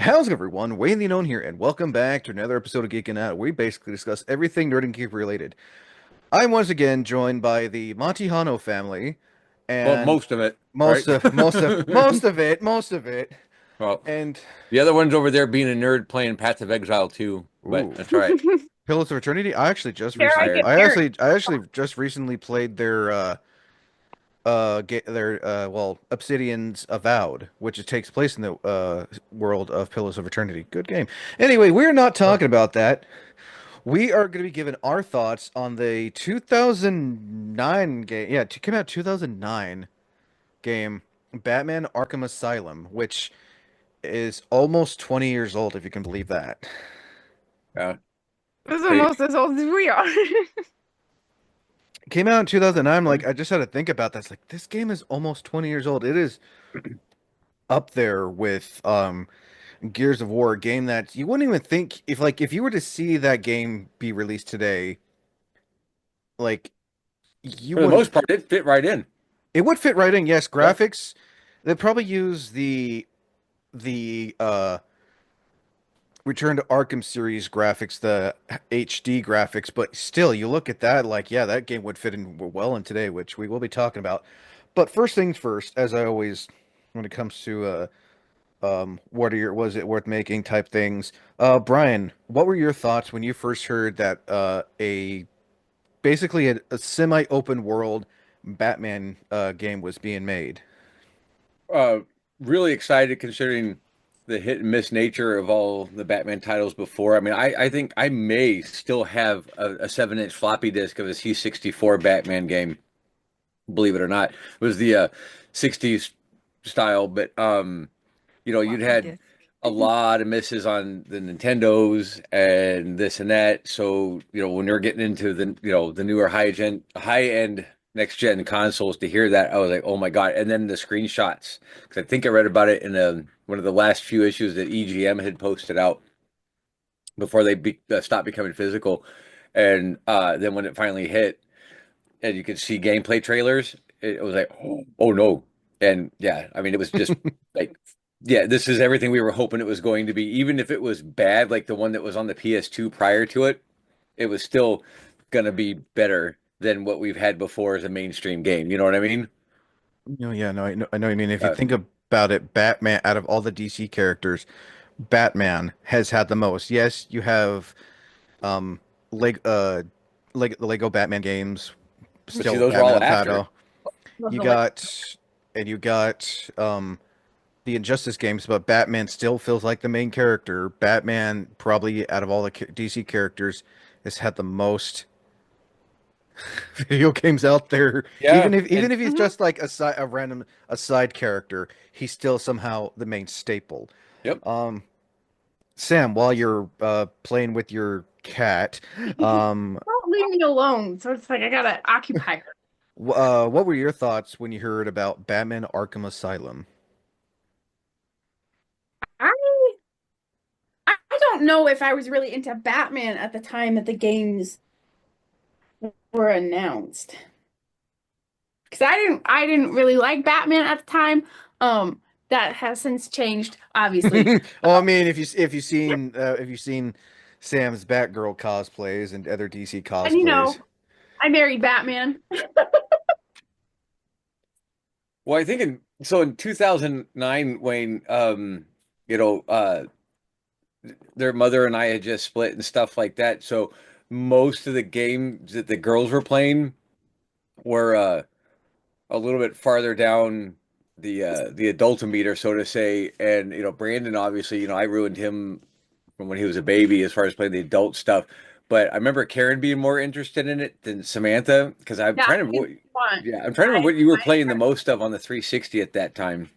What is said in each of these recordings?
How's it, everyone? Wayne the Unknown here, and welcome back to another episode of Geeking Out. We basically discuss everything nerd and geek related. I'm once again joined by the Montihano family, Well, and most of it, right? most of it, Well, and the other one's over there being a nerd playing Path of Exile too, but ooh, that's all right. Pillars of Eternity. Here I get Tired. parent. I actually just recently played their Obsidian's Avowed, which it takes place in the world of Pillars of Eternity. Good game. Anyway, we're not talking about that. We are going to be giving our thoughts on the 2009 game. Yeah, it came out 2009 game, Batman Arkham Asylum, which is almost 20 years old, if you can believe that. Yeah. This is Hey, almost as old as we are. It came out in 2009. Like, I just had to think about that. It's like, this game is almost 20 years old. It is up there with Gears of War, a game that you wouldn't even think if you were to see that game be released today, like you for the wouldn't. most part, it fit right in. It would fit right in. Yes, Yeah. graphics. They'd probably use the Return to Arkham series graphics, the HD graphics, but still, you look at that like, yeah, that game would fit in well in today, which we will be talking about. But first things first, as I always, when it comes to what are your was it worth making type things. Brian, what were your thoughts when you first heard that a basically a semi-open world Batman game was being made? Uh, really excited considering the hit and miss nature of all the Batman titles before. I mean, I think I may still have a 7-inch floppy disk of a C64 Batman game, believe it or not. It was the 60s style, but you'd Floppy had disk. a lot of misses on the Nintendos and this and that. So, when you're getting into the newer high end next gen consoles, to hear that, I was like, oh my God. And then the screenshots, because I think I read about it in one of the last few issues that EGM had posted out before they stopped becoming physical. And then when it finally hit and you could see gameplay trailers, it was like, oh no. And yeah, I mean, it was just like, yeah, this is everything we were hoping it was going to be. Even if it was bad, like the one that was on the PS2 prior to it, it was still going to be better than what we've had before as a mainstream game. You know what I mean? No, yeah, no, I know what you mean. If you Uh, think about it, Batman, out of all the DC characters, Batman has had the most. Yes, you have um the Lego Batman games, but see, still those were Batman all on after. title. Love You the like. got you got the Injustice games, but Batman still feels like the main character. Batman probably out of all the DC characters has had the most video games out there. Yeah. Even And if he's Hmm. just like a side character, he's still somehow the main staple. yep. Um, Sam, while you're playing with your cat, um, Don't leave me alone. So it's like I gotta occupy her. what were your thoughts when you heard about Batman Arkham Asylum? I I don't know if I was really into Batman at the time that the games were announced. Because I didn't really like Batman at the time. That has since changed, obviously. Oh, I mean, if you've seen Sam's Batgirl cosplays and other DC And cosplays, I married Batman. Well, I think in 2009, Wayne, you know, uh, their mother and I had just split and stuff like that. So most of the games that the girls were playing were a little bit farther down the adultometer, so to say. And Brandon, obviously, I ruined him from when he was a baby as far as playing the adult stuff. But I remember Karen being more interested in it than Samantha, because I'm Yeah, trying to remember if what, you want. yeah, I'm trying to remember what you were playing the most of on the 360 at that time.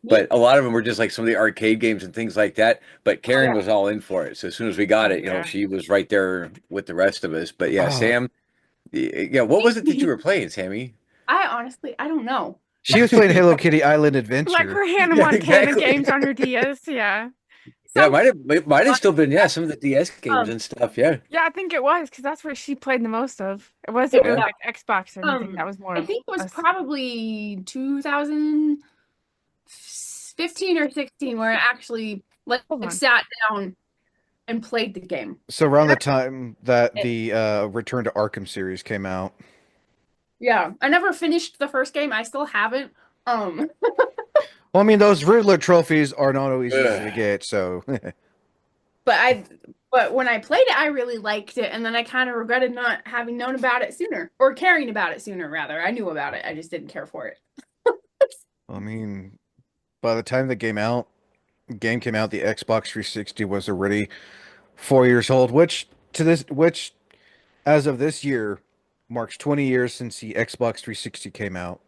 Me? But a lot of them were just like some of the arcade games and things like that. But Oh Karen yeah. was all in for it. So as soon as we got Oh it, yeah. she was right there with the rest of us. But yeah, oh, Sam, yeah, what was it that you were playing, Sammy? I honestly, I don't know. she was playing Hello Kitty Island Like Adventure. her Hannah Yeah, Montana exactly. games on her DS, yeah. Yeah, Something it might have like still been, yeah, that. some of the DS games Um, and stuff. Yeah. Yeah, I think it was because that's where she played the most of. It wasn't really Yeah. yeah. like Xbox or anything. That was more I of think it was us. probably 2015 15 or 16 where I actually Hold like on. sat down and played the game. So around And the time that it, the Return to Arkham series came out. yeah, I never finished the first game. I still haven't. Well, I mean, those Riddler trophies are not always easy to Ugh. get, so But I but when I played it, I really liked it, and then I kind of regretted not having known about it sooner, or caring about it sooner, rather. I knew about it, I just didn't care for it. I mean, by the time the game came out, the Xbox 360 was already 4 years old, which as of this year marks 20 years since the Xbox 360 came out.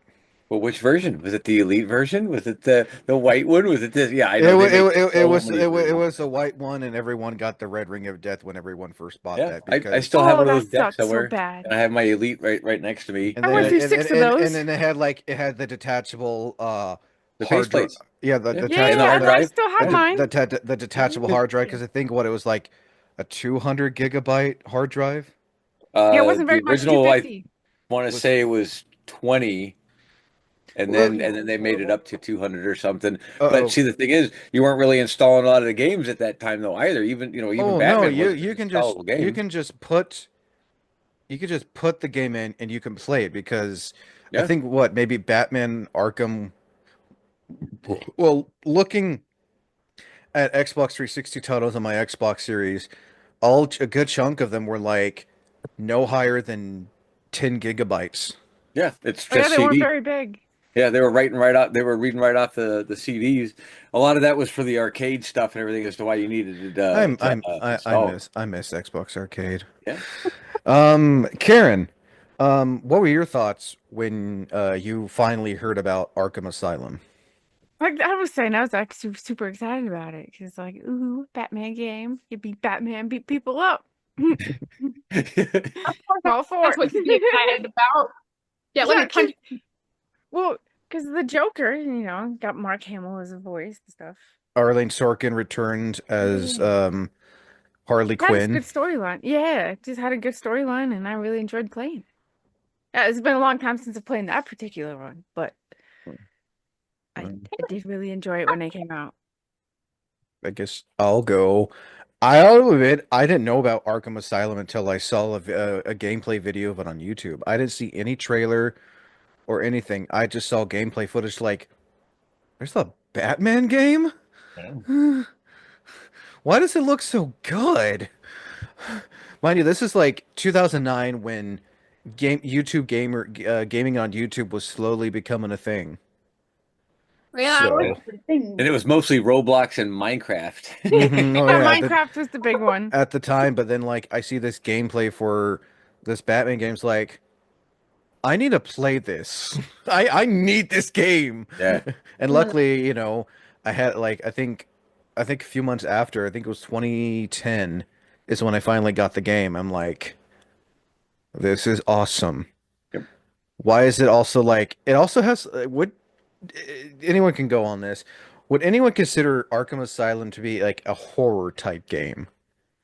Well, which version? Was it the Elite version? Was it the white one? Was it this? Yeah, I It know wa- they it, make wa- it, so was many it versions. was a white one, and everyone got the red ring of death when everyone first bought Yeah, that I because still have Oh, one of that those decks sucks so somewhere, and bad. I have my Elite right next to me, and I then went and through six of and those. then it had the detachable the hard drive. faceplates. Yeah, Yeah, and the Yeah, hard I drive. still have Yeah, mine. the detachable hard drive because I think what it was like a 200 gigabyte hard drive Yeah, it wasn't the very much, original I 250. want to was say was 20, well, and then they made it up to 200 or something. But uh-oh. see, the thing is, you weren't really installing a lot of the games at that time though either. Even Oh no, Batman wasn't an installable you game. can just put the game in and you can play it because I Yeah. think what maybe Batman Arkham. Well, looking at Xbox 360 titles on my Xbox Series, a good chunk of them were like no higher than 10 gigabytes. Yeah, it's Oh yeah, just they weren't CD. very big. Yeah, they were writing right off. They were reading right off the CDs. A lot of that was for the arcade stuff and everything as to why you needed it to install. I miss Xbox Arcade. Yeah. Karen, what were your thoughts when you finally heard about Arkham Asylum? Like I was saying, I was like super excited about it because, like, ooh, Batman game. You beat Batman, beat people up. I'm Of course, all for that's what you'd be it. excited about. Yeah, let Yeah, me 'cause- punch. well, because the Joker, got Mark Hamill as a voice and stuff. Arlene Sorkin returned as Yeah. Harley Had a Quinn. good storyline. Yeah, it just had a good storyline, and I really enjoyed playing it. It's been a long time since I've played that particular one, but I did really enjoy it when it came out. I guess I'll go. I'll admit I didn't know about Arkham Asylum until I saw a gameplay video of it on YouTube. I didn't see any trailer or anything. I just saw gameplay footage like, there's a Batman game? Why does it look so good? Mind you, this is like 2009 when gaming on YouTube was slowly becoming a thing. Yeah, I was So, the thing. And it was mostly Roblox and mhm, oh Minecraft. Yeah, yeah, Minecraft was the big one. at the time, but then like I see this gameplay for this Batman game's like I need to play this. I need this game. Yeah. And One of luckily, I had like I think a few months after, I think it was 2010 is when I finally got the game. I'm like, this is awesome. Yep. Why is it also like it also has would anyone can go on this. Would anyone consider Arkham Asylum to be like a horror type game?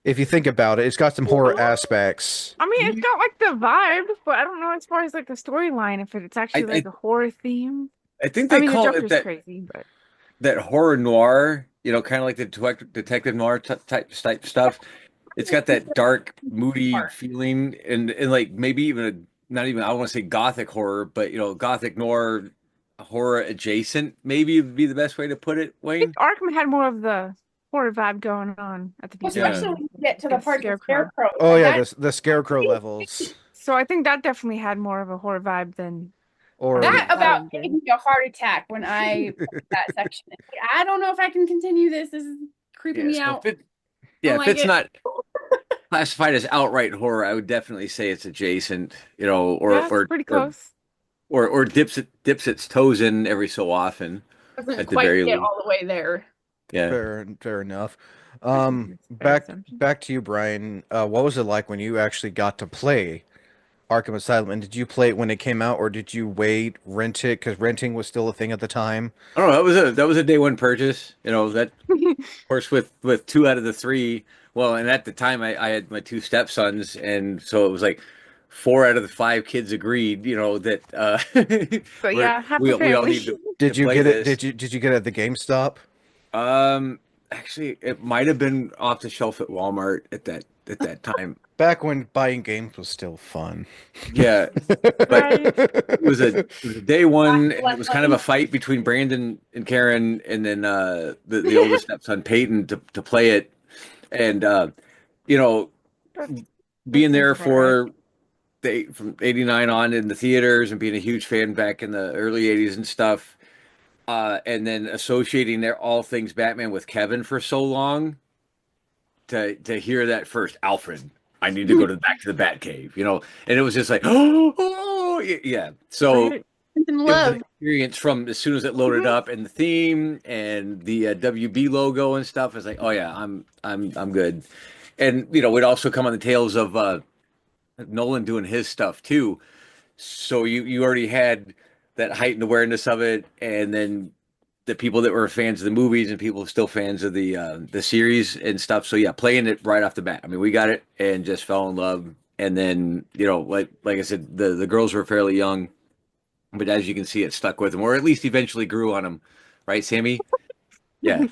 If you think about it, it's got some horror aspects. I mean, it's got like the vibe, but I don't know as far as like the storyline if it's I, actually like I a horror theme. I think I they mean, the call it Joker's crazy, but that horror noir, kind of like the detective noir type stuff. It's got that dark, moody part. feeling, and like maybe even not even I don't want to say gothic horror, but gothic noir horror adjacent. Maybe would be the best way to put it, I think Wayne. Arkham had more of the horror vibe going on at the Yeah, Especially when beginning. you get to the Like part of Scarecrow. Scarecrow. Oh yeah, That the Scarecrow levels. So I think that definitely had more of a horror vibe than Or that about Asylum gave did. me a heart attack when I read that section. Like, I don't know if I can continue this. This is creeping yeah. me So out. I don't if like it's it. not classified as outright horror, I would definitely say it's adjacent. Yeah, it's pretty close. Or dips its toes in every so often, Doesn't at the quite very get least. all the way there. Yeah. fair enough. I think it's a fair assumption. Back to you, Brian. What was it like when you actually got to play Arkham Asylum? And did you play it when it came out, or did you rent it? Because renting was still a thing at the time. I don't know. That was a day one purchase. That of course with two out of the three. Well, and at the time I had my two stepsons, and so it was like 4 out of the 5 kids agreed, that So yeah, half the we all family. need to Did you play get it? this. Did you get it at the GameStop? Um, Actually, it might have been off the shelf at Walmart at that time. Back when buying games was still fun. Yeah, but Right. it was a day one, and it Less was kind of a fun. fight between Brandon and Karen, and then the oldest stepson Peyton to play it, and you know, That being sounds there about right. for from '89 on in the theaters and being a huge fan back in the early '80s and stuff, and then associating their all things Batman with Kevin for so long to hear that first Alfred. I need to go back to the Batcave, and it was just like, oh, yeah. So Right. In it was an love. experience from as soon as it loaded up and the theme and the WB logo and stuff. It's like, oh yeah, I'm good. And we'd also come on the tails of Nolan doing his stuff too. So you already had that heightened awareness of it, and then the people that were fans of the movies and people still fans of the series and stuff. So yeah, playing it right off the bat. I mean, we got it and just fell in love. And then like I said, the girls were fairly young, but as you can see, it stuck with them, or at least eventually grew on them, right, Sammy? Yeah,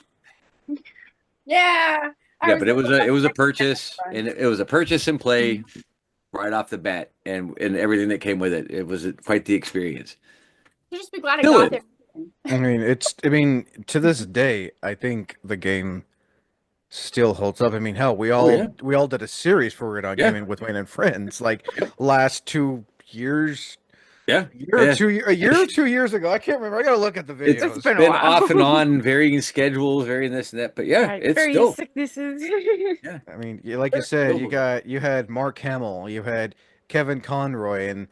Yeah. I yeah. was But it was a purchase, fun. and it was a purchase and play right off the bat, and everything that came with it. It was quite the experience. You just be glad I Still got is. there. I mean, to this day, I think the game still holds up. I mean, hell, Oh yeah, we all did a series for it on yeah, Gaming with Wayne and Friends, like yep, last 2 years, yeah, or yeah. two, a year or 2 years ago. I can't remember. I gotta look at the It's It's videos. been a been while. off and on, varying schedules, varying this and that. But yeah, Right. it's Various still, sicknesses. yeah, I mean, like you it's said, still, you had Mark Hamill, you had Kevin Conroy, and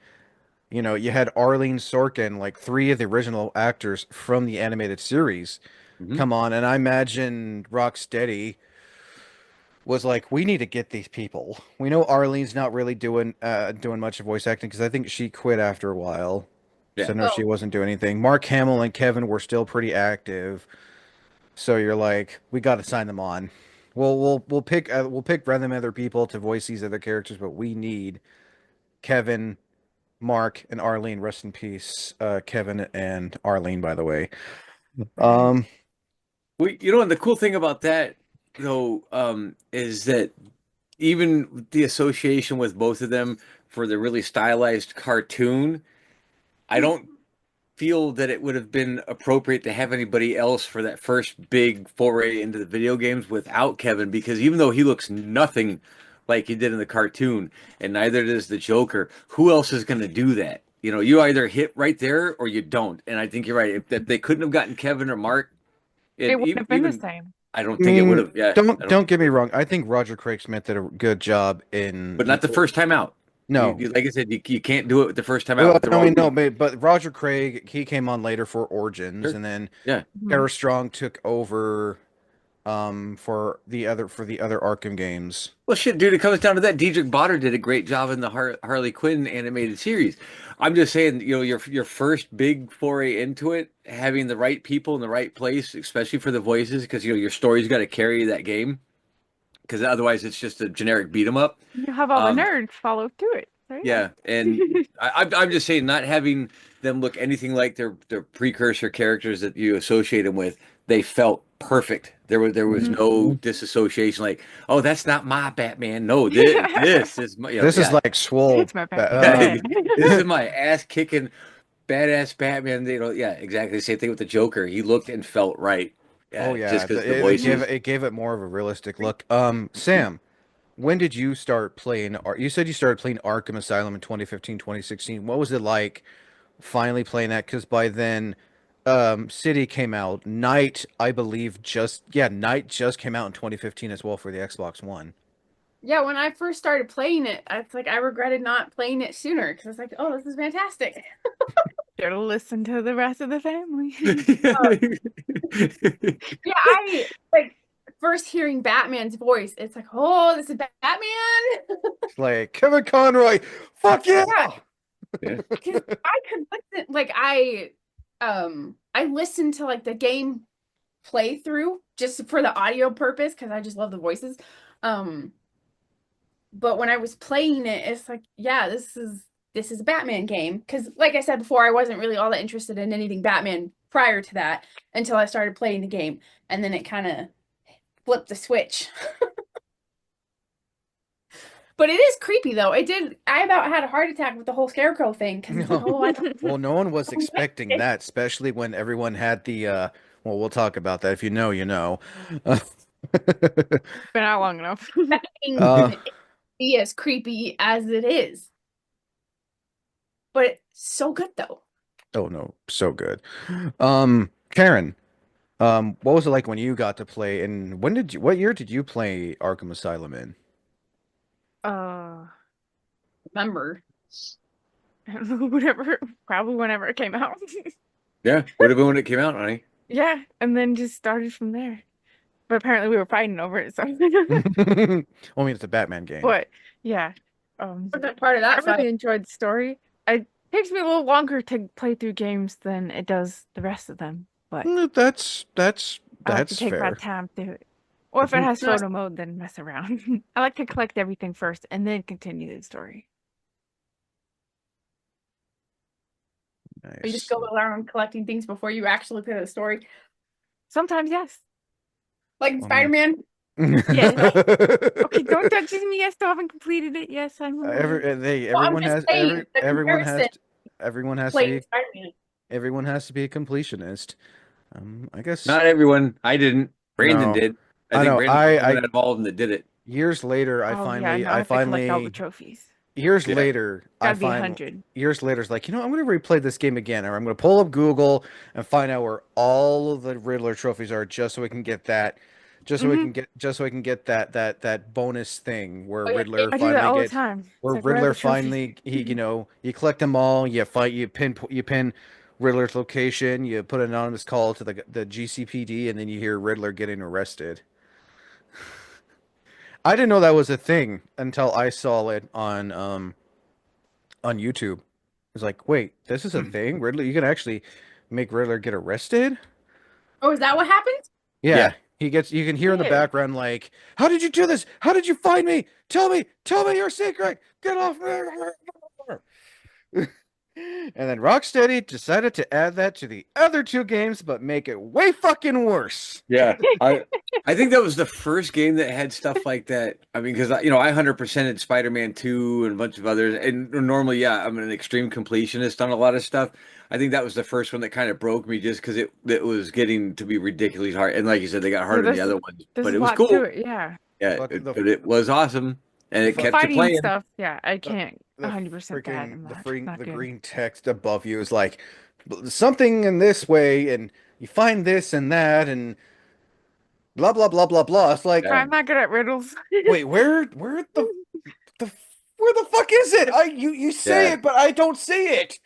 you had Arlene Sorkin, like three of the original actors from the animated series hmm come on, and I imagine Rocksteady was like, we need to get these people. We know Arlene's not really doing much of voice acting because I think she quit after a while. yeah. So no, she Oh, wasn't doing anything. Mark Hamill and Kevin were still pretty active. So you're like, we got to sign them on. We'll pick random other people to voice these other characters, but we need Kevin, Mark, and Arlene. Rest in peace, Kevin and Arlene, by the way. Right. Um, Well, and the cool thing about that though, is that even the association with both of them for the really stylized cartoon, I don't feel that it would have been appropriate to have anybody else for that first big foray into the video games without Kevin, because even though he looks nothing like he did in the cartoon, and neither does the Joker, who else is going to do that? You either hit right there or you don't. And I think you're right. If they couldn't have gotten Kevin or Mark, It and wouldn't have been the even same. I don't I think it would mean, have. Yeah, I don't don't think it get me would have. wrong. I think Roger Craig Smith did a good job in, But not the first time out. no. Like I said, you can't do it the first time out with the I wrong mean, no, people. but Roger Craig, he came on later for Origins, Sure. and then Yeah. Mhm. Tara Strong took over for the other Arkham games. Well, shit, dude, it comes down to that. Diedrich Bader did a great job in the Harley Quinn animated series. I'm just saying, your first big foray into it, having the right people in the right place, especially for the voices, because your story's got to carry that game. Because otherwise, it's just a generic beat 'em up. You have all the Um, nerds follow to it. So yeah. yeah, and I'm just saying, not having them look anything like their precursor characters that you associate them with, they felt perfect. There was Mhm. no disassociation. Like, oh, that's not my Batman. No, this is my, This is yeah, like Swole. It's my yeah. Batman. This is my ass kicking badass Batman. Yeah, exactly the same thing with the Joker. He looked and felt right. Oh Yeah, just yeah, because the Mhm. voices. it gave it more of a realistic look. Sam, when did you start playing? You said you started playing Arkham Asylum in 2015, 2016. What was it like finally playing that? Because by then, City came out. Night just came out in 2015 as well for the Xbox One. yeah. When I first started playing it, it's like I regretted not playing it sooner because I was like, oh, this is fantastic. Should have listened to the rest of the family. Yeah, I like first hearing Batman's voice. It's like, oh, this is Batman. It's like Kevin Conroy, fuck yeah! Yeah, Yeah. because I could listen. Like I listened to like the game playthrough just for the audio purpose because I just love the voices. Um, But when I was playing it, it's like, yeah, this is a Batman game. Because like I said before, I wasn't really all that interested in anything Batman prior to that until I started playing the game. And then it kind of flipped the switch. But it is creepy though. It did. I about had a heart attack with the whole scarecrow thing because it's like, No. oh, I don't Well, no one was know what expecting it that, especially when everyone had the well, we'll talk about that. If you know, you know. Been out long enough. Uh, can be as creepy as it is. But it's so good though. oh no, so good. Karen, what was it like when you got to play and what year did you play Arkham Asylum in? Uh, Remember, whatever, probably whenever it came out. Yeah, would have been when it came out, honey. Yeah, and then just started from there. But apparently we were fighting over it, so. Well, I mean, it's a Batman game. But yeah, um, wasn't part of I that fight. really enjoyed the story. It takes me a little longer to play through games than it does the rest of them, but I like to That's take my fair. time through it. Or if it Mhm. has No, photo mode, then mess around. I like to collect everything first and then continue the story. you just Nice. go around collecting things before you actually play the story. Sometimes, yes. Like in I mean, Spider-Man. Yes. Okay, don't judge me. I still haven't completed it. Yes, I'm aware. Well, I'm just saying the comparison everyone has to playing be Spider-Man. everyone has to be a completionist. I guess Not everyone. I didn't. Brandon no. did. I I think know. Brandon's the only one out of all of them that did it. Years later, Oh yeah, no, I have to collect all the trophies. years Yeah. later, I Gotta be find 100. years later, it's like, I'm going to replay this game again, or I'm going to pull up Google and find out where all of the Riddler trophies are, just so we can get that, Hmm. just so I can get that bonus thing Oh yeah, yeah. I do that all the time. Where It's like, where are Riddler the trophies? finally, you collect them all, you pin Riddler's location, you put an anonymous call to the GCPD, and then you hear Riddler getting arrested. I didn't know that was a thing until I saw it on YouTube. It's like, wait, this is a thing? Riddler, you can actually make Riddler get arrested? Oh, is that what happened? Yeah. Yeah, you can hear in the Shit. background like, how did you do this? How did you find me? Tell me your secret. Get off me. And then Rocksteady decided to add that to the other two games, but make it way fucking worse. Yeah. I think that was the first game that had stuff like that. I mean, because I 100%ed Spider-Man 2 and a bunch of others. And normally, yeah, I'm an extreme completionist on a lot of stuff. I think that was the first one that kind of broke me just because it was getting to be ridiculously hard. And like you said, they got Yeah, harder than the other ones, there's but a it was lot to cool. it, yeah. Yeah, But but it was awesome and it The but kept you fighting playing. stuff, yeah, I the can't the 100% that. freaking I'm not not the good. green text above you is like something in this way, and you find this and that, and blah blah blah blah blah. It's like, Yeah. I'm not good at riddles. wait, the where the fuck is it? You say Yeah. it, but I don't see it.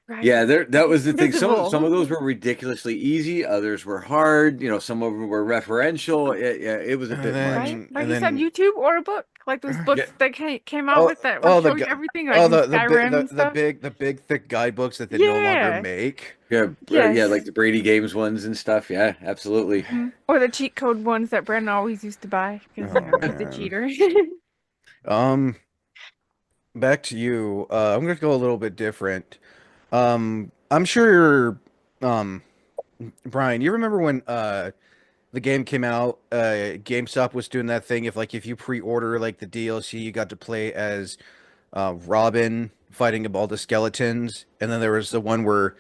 Right. Yeah, there that was the thing. Some Invisible. of those were ridiculously easy, others were hard. Some of them were referential. It was a bit much. Right? Like And you said, then YouTube or a book. Like those Yeah. books that came out oh with that would oh show you everything, like oh in Skyrim and stuff. the big thick guidebooks that they no longer Yeah. make. Yeah, yeah, like Yes. the Brady Games ones and stuff. Yeah, absolutely. Or the cheat code ones that Brandon always used to buy because, Oh he's a man. cheater. Um, back to you. I'm gonna go a little bit different. I'm sure, um, Brian, you remember when the game came out, GameStop was doing that thing if you pre-order like the DLC, you got to play as Robin fighting all the skeletons, and then there was the one where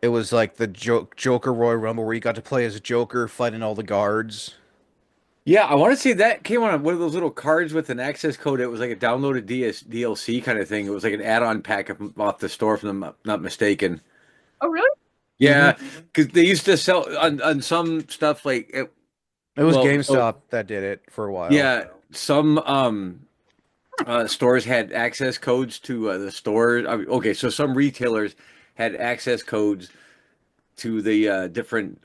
it was like the Joker Royal Rumble where you got to play as Joker fighting all the guards. Yeah, I want to say that came on one of those little cards with an access code. It was like a downloaded DLC kind of thing. It was like an add-on pack off the store, if I'm not mistaken. Oh, really? Yeah, Hmm. because they used to sell on some stuff like It was well, so GameStop that did it for a while. yeah, some stores had access codes to the store. I mean, okay, so some retailers had access codes to the different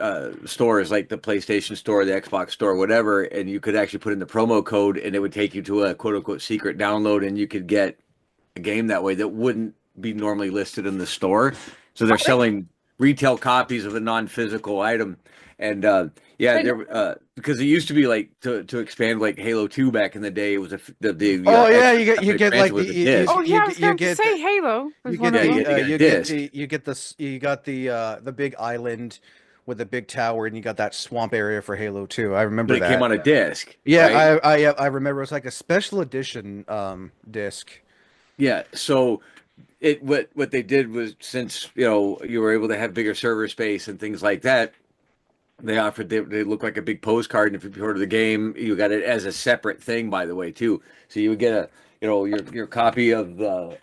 stores, like the PlayStation Store, the Xbox Store, whatever, and you could actually put in the promo code, and it would take you to a quote unquote secret download, and you could get a game that way that wouldn't be normally listed in the store. So they're selling retail copies of a non-physical item. And yeah, there because it used to be like to expand like Halo 2 back in the day. It was the Oh yeah, extra you stuff they get like granted the was a disc. Oh yeah, I was you going to get say Halo you was one get Yeah, of you them. had to get a disc. you get you got the big island with the big tower, and you got that swamp area for Halo 2. I But remember it came that. on a disc, Yeah, right? I remember it was like a special edition disc. Yeah. So it what they did was since you were able to have bigger server space and things like that, they look like a big postcard, and if you order the game, you got it as a separate thing, by the way, too. So you would get a your copy of the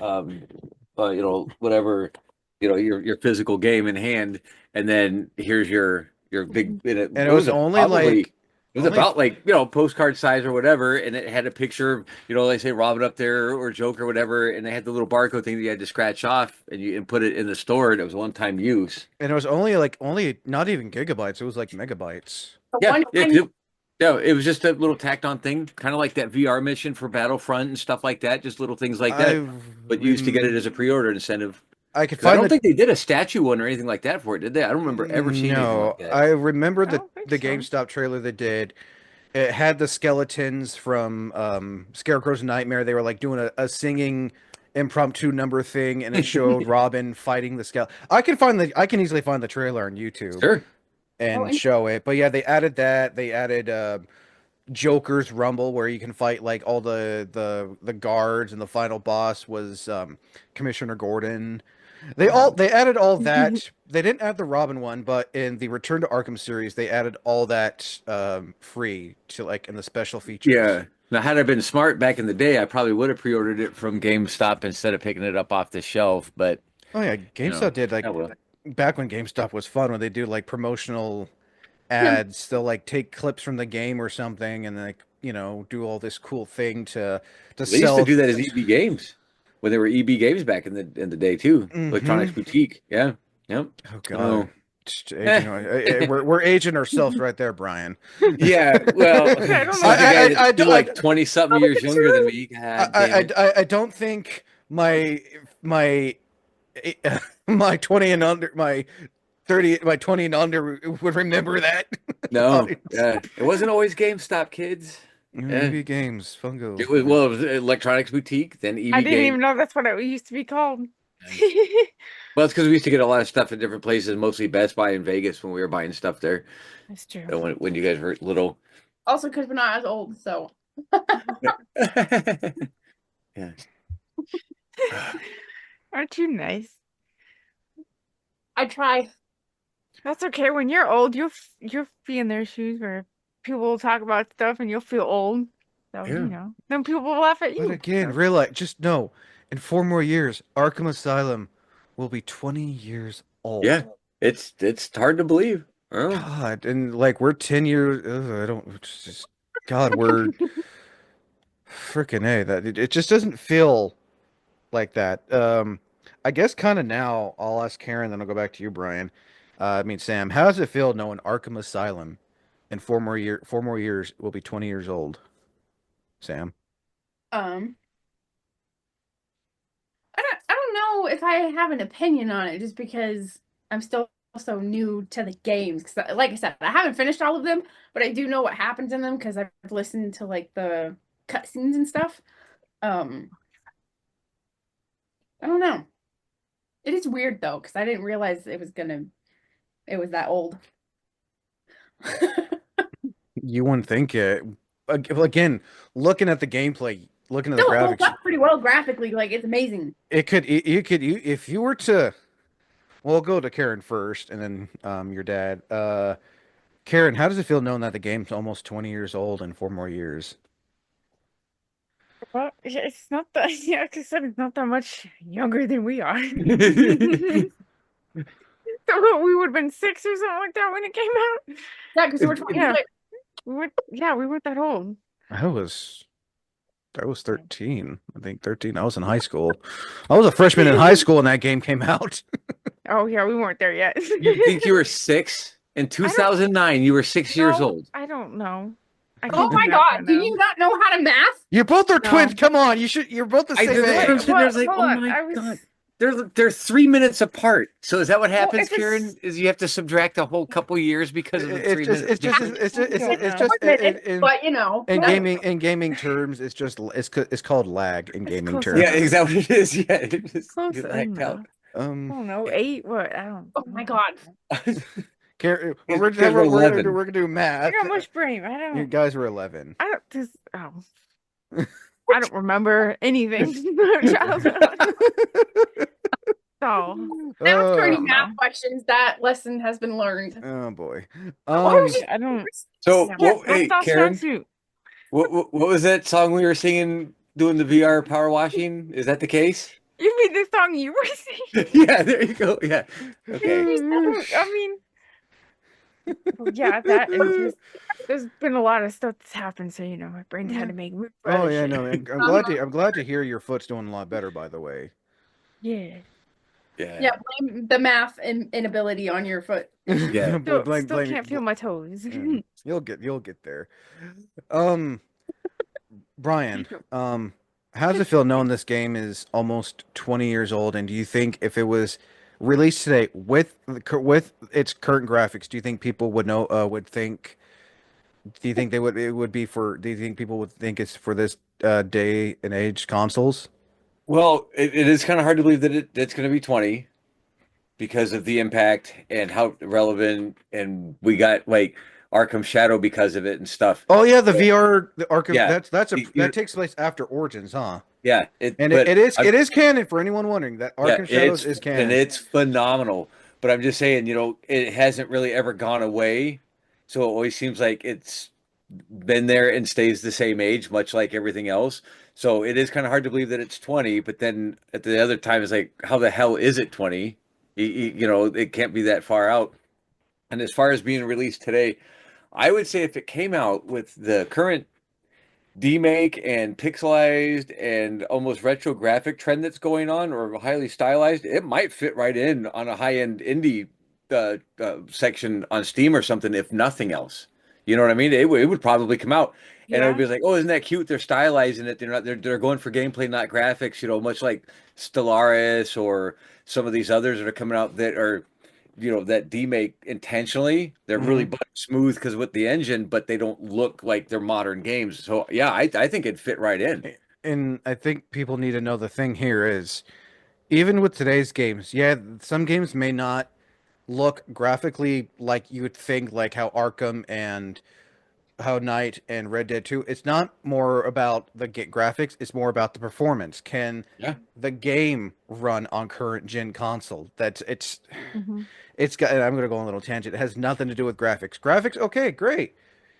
whatever your physical game in hand, and then here's your big And it what was was it only probably like it was only about like postcard size or whatever, and it had a picture of they say Robin up there or Joker or whatever, and they had the little barcode thing that you had to scratch off and put it in the store, and it was a one time use. and it was only like only not even gigabytes. It was like megabytes. The Yeah, one yeah, time, yeah. It was just a little tacked on thing, kind of like that VR mission for Battlefront and stuff like that. Just little things like I that. But you used to get it rem as a pre-order incentive. I could Because I find don't the think they did a statue one or anything like that for it, did they? I don't remember ever seeing anything like no. that. I remember I don't think the so. GameStop trailer they did. It had the skeletons from Scarecrow's Nightmare. They were like doing a singing impromptu number thing, and it showed Robin fighting the skeleton. I can easily find the trailer on YouTube Sure. oh, and and show it. But yeah, they added that. They added Joker's Rumble, where you can fight like all the guards, and the final boss was Commissioner Gordon. They added all that. They didn't add the Robin one, but in the Return to Arkham series, they added all that free to like in the special features. Yeah. Now, had I been smart back in the day, I probably would have pre-ordered it from GameStop instead of picking it up off the shelf. But Oh yeah, GameStop did like oh well. back when GameStop was fun when they do like promotional yeah, ads. They'll like take clips from the game or something and like do all this cool thing to They used to sell. do that as EB Games when they were EB Games back in the day too. Hmm. Electronics Boutique. Yeah. Yep. Oh Oh. God. Just aging, we're aging ourselves right there, Brian. Yeah, well, I don't says know. the guy that's I still don't like 20 something years younger than me. God damn it. I don't think my my 20 and under my 30 my 20 and under would remember that. No, yeah. It wasn't always GameStop, kids. Yeah. EB Games, Fungo. It was Electronics Boutique, then I EB didn't Games. even know that's what it used to be called. Well, it's because we used to get a lot of stuff at different places, mostly Best Buy in Vegas when we were buying stuff there. That's true. When you guys were little. also because we're not as old, so Yeah. Aren't you nice? I try. That's okay. When you're old, you'll be in their shoes where people will talk about stuff and you'll feel old. So, Yeah. then people will laugh at But you. again, So, realize just know in 4 more years, Arkham Asylum will be 20 years old. Yeah. It's hard to believe. Oh. God, and like we're 10 years. I don't. It's just God, we're freaking a that it just doesn't feel like that. I guess kind of now. I'll ask Karen, then I'll go back to you, Brian. I mean Sam. How does it feel knowing Arkham Asylum in 4 more years will be 20 years old? Sam. Um, I don't know if I have an opinion on it just because I'm still so new to the games. Because, like I said, I haven't finished all of them, but I do know what happens in them because I've listened to like the cutscenes and stuff. Um, I don't know. It is weird though because I didn't realize it was that old. You wouldn't think it. Again, looking at the gameplay, looking at the Still holds graphics, up pretty well graphically. Like it's amazing. if you were to, well, I'll go to Karen first, and then your dad. Karen, how does it feel knowing that the game's almost 20 years old in 4 more years? well, it's not that, yeah, like I said, it's not that much younger than we are. So we would have been 6 or something like that when it came out. Yeah, because we're 26. Yeah. We weren't that old. I was I was 13. I think 13. I was in high school. I was a freshman in high school when that game came out. Oh yeah, we weren't there yet. You think you were 6? In 2009, you were 6 years No, old. I don't know. I Oh can't do my math God, right do now. you not know how to math? You both are No. twins. Come on, you're both the I same did that. age. I'm sitting there, I was like, Hold oh on, my I was God. they're 3 minutes apart. So is that what Well, happens, if Kieran? it's Is you have to subtract a whole couple years because of the It's three just minute it's just difference? it's just I don't it's know. just Minutes, but you know, in that's gaming terms, it's just it's called lag in It's gaming close Yeah, terms. enough. exactly what it is. Yeah, it just Close you lagged out. enough. I Um, don't know. 8? What? I don't. oh my God. well, Because we're 11. we're gonna do I math. got much brain. You guys were 11. I don't just. Oh, I don't remember anything from childhood. So After I any Oh, don't math know. questions, that lesson has been learned. oh boy. Why was Um, you? Yeah, I don't. So Yeah, what? not Hey, without strong Karen, suit. what was that song we were singing doing the VR power washing? Is that the case? You mean the song you were singing? Yeah, there you go. Yeah. Okay. I mean, well, yeah, that and just there's been a lot of stuff that's happened, so my brain's had yeah. to make room for Oh other yeah, shit. no, Uh-huh. I'm glad to hear your foot's doing a lot better, by the way. Yeah, Yeah, Yeah. blame the math and inability on your foot. Yeah. still can't feel my toes. You'll get there. Um, Brian, how does it feel knowing this game is almost 20 years old? And do you think if it was released today with with its current graphics, do you think people would know would think? Do you think they would it would be for? Do you think people would think it's for this day and age consoles? Well, it is kind of hard to believe that it's going to be 20 because of the impact and how relevant, and we got like Arkham Shadow because of it and stuff. Oh yeah, the VR, the Arkham. Yeah. That takes place after Origins, huh? Yeah. And But it is canon for anyone wondering that yeah, Arkham Shadows is canon. it's phenomenal. But I'm just saying, it hasn't really ever gone away. So it always seems like it's been there and stays the same age, much like everything else. So it is kind of hard to believe that it's 20, but then at the other time, it's like, how the hell is it 20? It can't be that far out. And as far as being released today, I would say if it came out with the current demake and pixelized and almost retro graphic trend that's going on, or highly stylized, it might fit right in on a high-end indie section on Steam or something, if nothing else. You know what I mean? It would probably come out, and it would Yeah. be like, oh, isn't that cute? They're stylizing it. They're going for gameplay, not graphics. Much like Stellaris or some of these others that are coming out that are that demake intentionally. They're really Hmm. butter smooth because with the engine, but they don't look like they're modern games. So yeah, I think it'd fit right in. And I think people need to know the thing here is even with today's games, yeah, some games may not look graphically like you would think, like how Arkham and how Knight and Red Dead 2. It's not more about the graphics, it's more about the performance. Can Yeah. the game run on current gen console? Hmm. It's got, and I'm gonna go on a little tangent. It has nothing to do with graphics. Graphics, okay, great.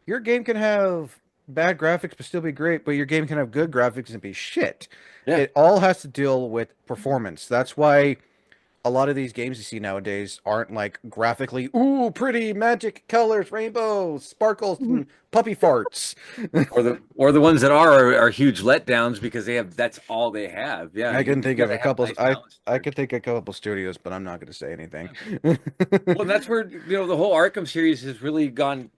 Your game can have bad graphics but still be great, but your game can have good graphics and be shit. Yeah. It all has to deal with performance. That's why a lot of these games you see nowadays aren't like graphically, ooh, pretty magic colors, rainbows, sparkles, and puppy farts. Or the ones that are huge letdowns because that's all they have. Yeah, I you, can you think got of to a have a couple. nice balance I there. could think of a couple studios, but I'm not going to say anything. Well, and that's where the whole Arkham series has really gone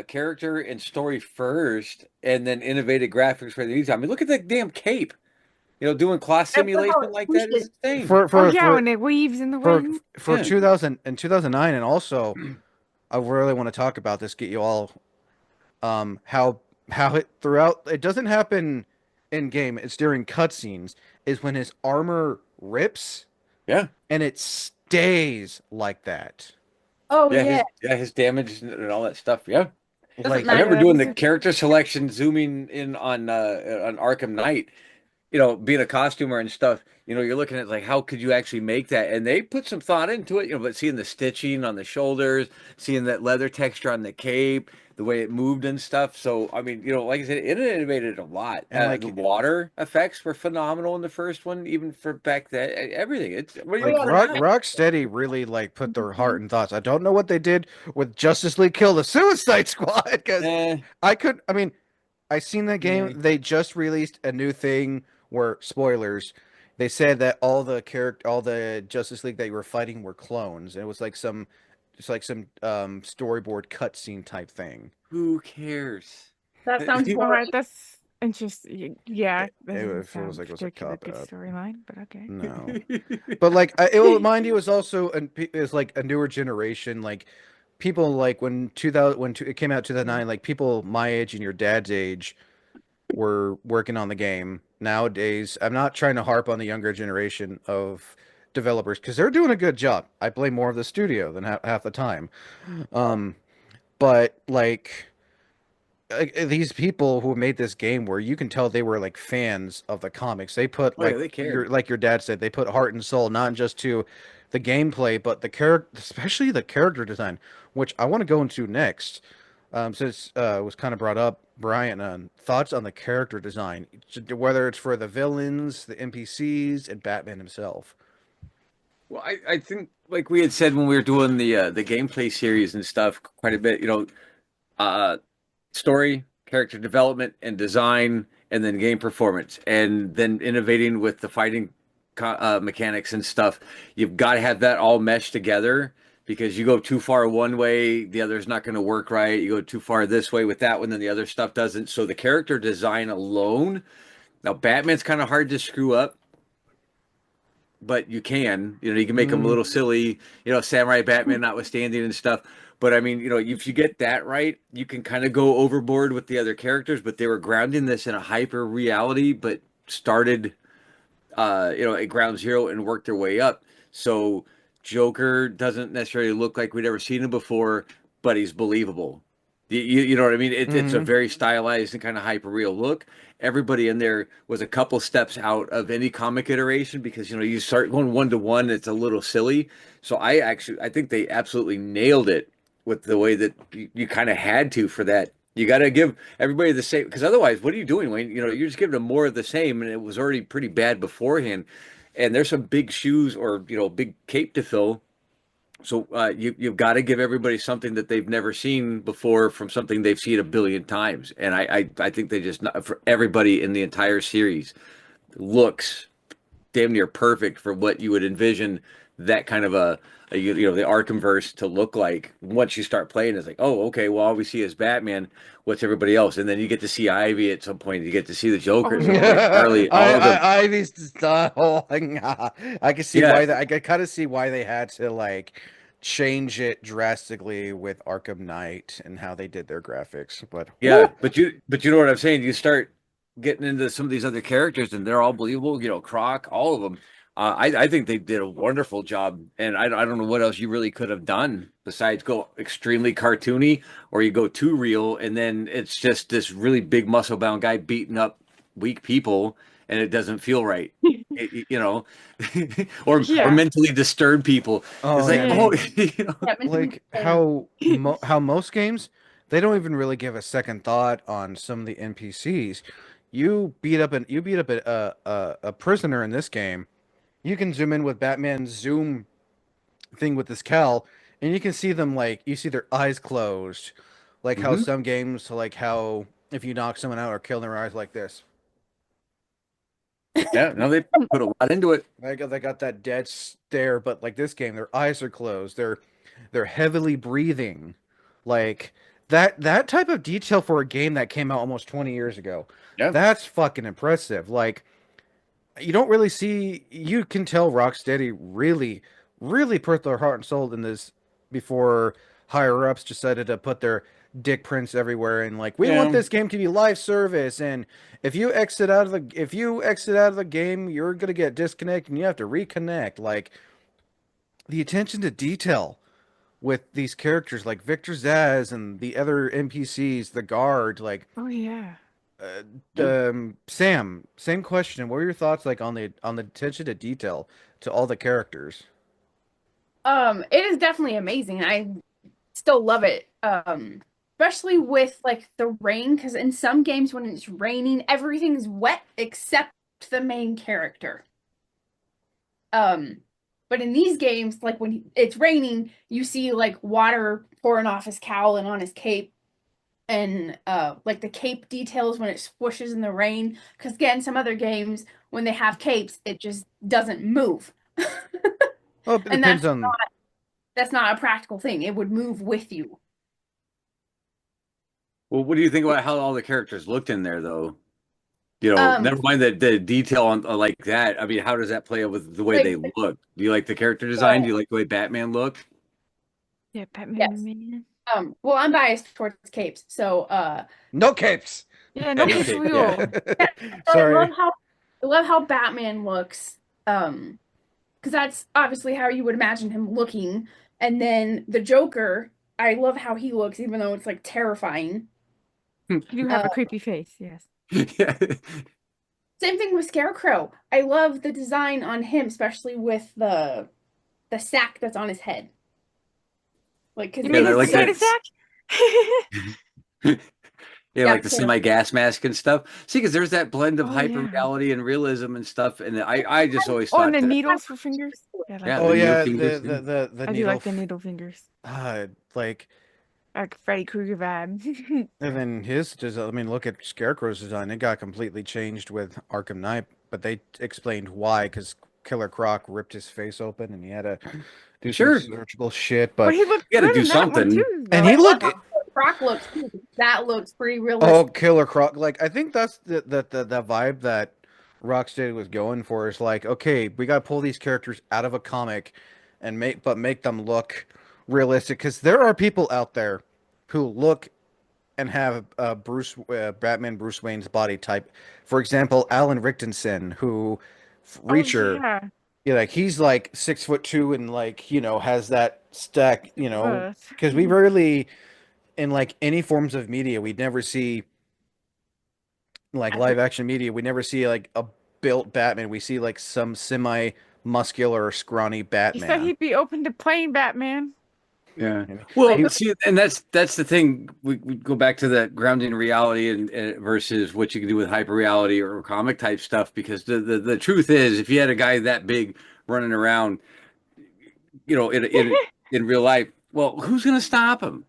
character and story first, and then innovated graphics for these. I mean, look at that damn cape. Doing class That's how simulation it like that pushes. is insane. for Oh for yeah, when for it weaves in the for wind. for Yeah. 2000 and 2009, and also I really want to talk about this. Get you all how it throughout. It doesn't happen in game. It's during cutscenes. Is when his armor rips Yeah. and it stays like that. Oh Yeah, yeah, his damage and all that stuff. Yeah. doesn't Like I remember matter. Yeah, doing this the is. character selection, zooming in on Arkham Knight, being a costumer and stuff, you're looking at like how could you actually make that? And they put some thought into it, but seeing the stitching on the shoulders, seeing that leather texture on the cape, the way it moved and stuff. So I mean, like I said, it innovated a lot. and The like water effects were phenomenal in the first one, even for back then. Everything. It's what do Oh you like yeah, want the to Rock know? Rocksteady really like put their heart Mhm. and thoughts. I don't know what they did with Justice League Kill the Suicide Squad because Eh, I mean I seen that game. yeah. They just released a new thing where spoilers. They said that all the Justice League that you were fighting were clones. And it was like some storyboard cutscene type thing. Who cares? that sounds All boring. right, that's. And just yeah, that It doesn't feels sound like it was a particularly cop good out. storyline, but okay. No. But like it will mind you, is also is like a newer generation. Like people like when 2000 it came out 2009. Like people my age and your dad's age were working on the game. Nowadays, I'm not trying to harp on the younger generation of developers because they're doing a good job. I blame more of the studio than half the time. Um, but these people who made this game, where you can tell they were like fans of the comics. They put Oh yeah, they cared. like your dad said, they put heart and soul not just to the gameplay, but the character, especially the character design, which I want to go into next. Since it was kind of brought up, Brian, thoughts on the character design, whether it's for the villains, the NPCs, and Batman himself. Well, I think like we had said when we were doing the gameplay series and stuff quite a bit, uh story, character development, and design, and then game performance, and then innovating with the fighting mechanics and stuff. You've got to have that all meshed together because you go too far one way, the other's not going to work right. You go too far this way with that one, then the other stuff doesn't. So the character design alone, now Batman's kind of hard to screw up, but you can make them a Mm, little silly, samurai Batman notwithstanding and stuff. But I mean, if you get that right, you can kind of go overboard with the other characters. But they were grounding this in a hyper reality, but started at ground zero and work their way up. So Joker doesn't necessarily look like we'd ever seen him before, but he's believable. You know what I mean? It's a hmm very stylized and kind of hyper real look. Everybody in there was a couple steps out of any comic iteration because you start going one to one, it's a little silly. So I think they absolutely nailed it with the way that you kind of had to for that. You got to give everybody the same because otherwise, what are you doing, Wayne? You're just giving them more of the same, and it was already pretty bad beforehand. And there's some big shoes or big cape to fill. So you've got to give everybody something that they've never seen before from something they've seen a billion times. And I think they just for everybody in the entire series looks damn near perfect for what you would envision that kind of the Arkhamverse to look like once you start playing. It's like, oh, okay, well, all we see is Batman. What's everybody else? And then you get to see Ivy at some point. You get to see the Joker at Oh some point. yeah. I Harley, all of them. Ivy's style. I can see Yeah, why I can kind of see why they had to like change it drastically with Arkham Knight and how they did their graphics. But yeah, whoo, but you know what I'm saying? You start getting into some of these other characters, and they're all believable. Croc, all of them. I think they did a wonderful job, and I don't know what else you really could have done besides go extremely cartoony, or you go too real, and then it's just this really big muscle bound guy beating up weak people, and it doesn't feel right. Or Yeah. mentally disturbed people. It's oh like, yeah, oh, Mm. Yeah, mentally like disturbed. how most games they don't even really give a second thought on some of the NPCs. You beat up a prisoner in this game. You can zoom in with Batman's zoom thing with this cowl, and you can see them like you see their eyes closed, like how hmm some games like how if you knock someone out or kill their eyes like this. Yeah, no, they put a lot into it. They got that dead stare, but like this game, their eyes are closed. They're heavily breathing, like that type of detail for a game that came out almost 20 years ago. Yeah. That's fucking impressive. Like you don't really see. You can tell Rocksteady really put their heart and soul in this before higher ups decided to put their dick prints everywhere and like we want Yeah. this game to be live service, and if you exit out of the game you're gonna get disconnected and you have to reconnect. Like the attention to detail with these characters like Victor Zaz and the other NPCs, the guard, like Oh yeah. Yeah. Sam, same question. What were your thoughts like on the attention to detail to all the characters? It is definitely amazing. I still love it. Especially with like the rain, because in some games when it's raining, everything's wet except the main character. Um, but in these games, like when it's raining, you see like water pouring off his cowl and on his cape, and like the cape details when it swishes in the rain. Because again, some other games when they have capes, it just doesn't move, Well, it and depends on. that's not a practical thing. It would move with you. Well, what do you think about how all the characters looked in there, though? Um, never mind the detail on like that. I mean, how does that play out with the way like they look? Do you like the character design? the Do you like the way Batman looked? Yeah, Batman yes. man. Well, I'm biased towards capes, so No capes. Yeah, no Yeah, no cape cape. for Yeah. you. yeah, so Sorry. I love how Batman looks. Because that's obviously how you would imagine him looking. And then the Joker, I love how he looks, even though it's like terrifying. You do have Uh, a creepy face, yes. Yeah. Same thing with Scarecrow. I love the design on him, especially with the sack that's on his head. Like, because You Yeah, mean they're his it's like so potato that. sack? Yeah, yeah, like the potato. semi-gas mask and stuff. See, because there's that blend of Oh hyper yeah. reality and realism and stuff, and I just always Oh, and thought the that, needles for fingers. Yeah, I like yeah, Oh the that. needle yeah, fingers. Yeah. the I do needle, like the needle fingers. like, Like Freddy Krueger vibe. and then his design. I mean, look at Scarecrow's design. It got completely changed with Arkham Knight, but they explained why, because Killer Croc ripped his face open, and he had to do some Sure, surgical shit. But But he looked you got to good do in that one something. too, and I he though. love looked. how Croc looks too. That looks pretty Oh, realistic. Killer Croc. Like, I think that's the vibe that Rocksteady was going for. Is like, okay, we gotta pull these characters out of a comic and make them look realistic. Because there are people out there who look and have Batman Bruce Wayne's body type. For example, Alan Richardson, who Oh Reacher, yeah. like he's like 6'2" and like has that stack. But Because we rarely in like any forms of media we'd never see like I think live action media, we never see like a built Batman. We see like some semi muscular or scrawny he said Batman. he'd be open to playing Batman. Yeah. I mean, Well, like he, see, and that's the thing. We go back to that grounding in reality and versus what you can do with hyper reality or comic type stuff. Because the truth is, if you had a guy that big running around, in real life, well, who's going to stop him?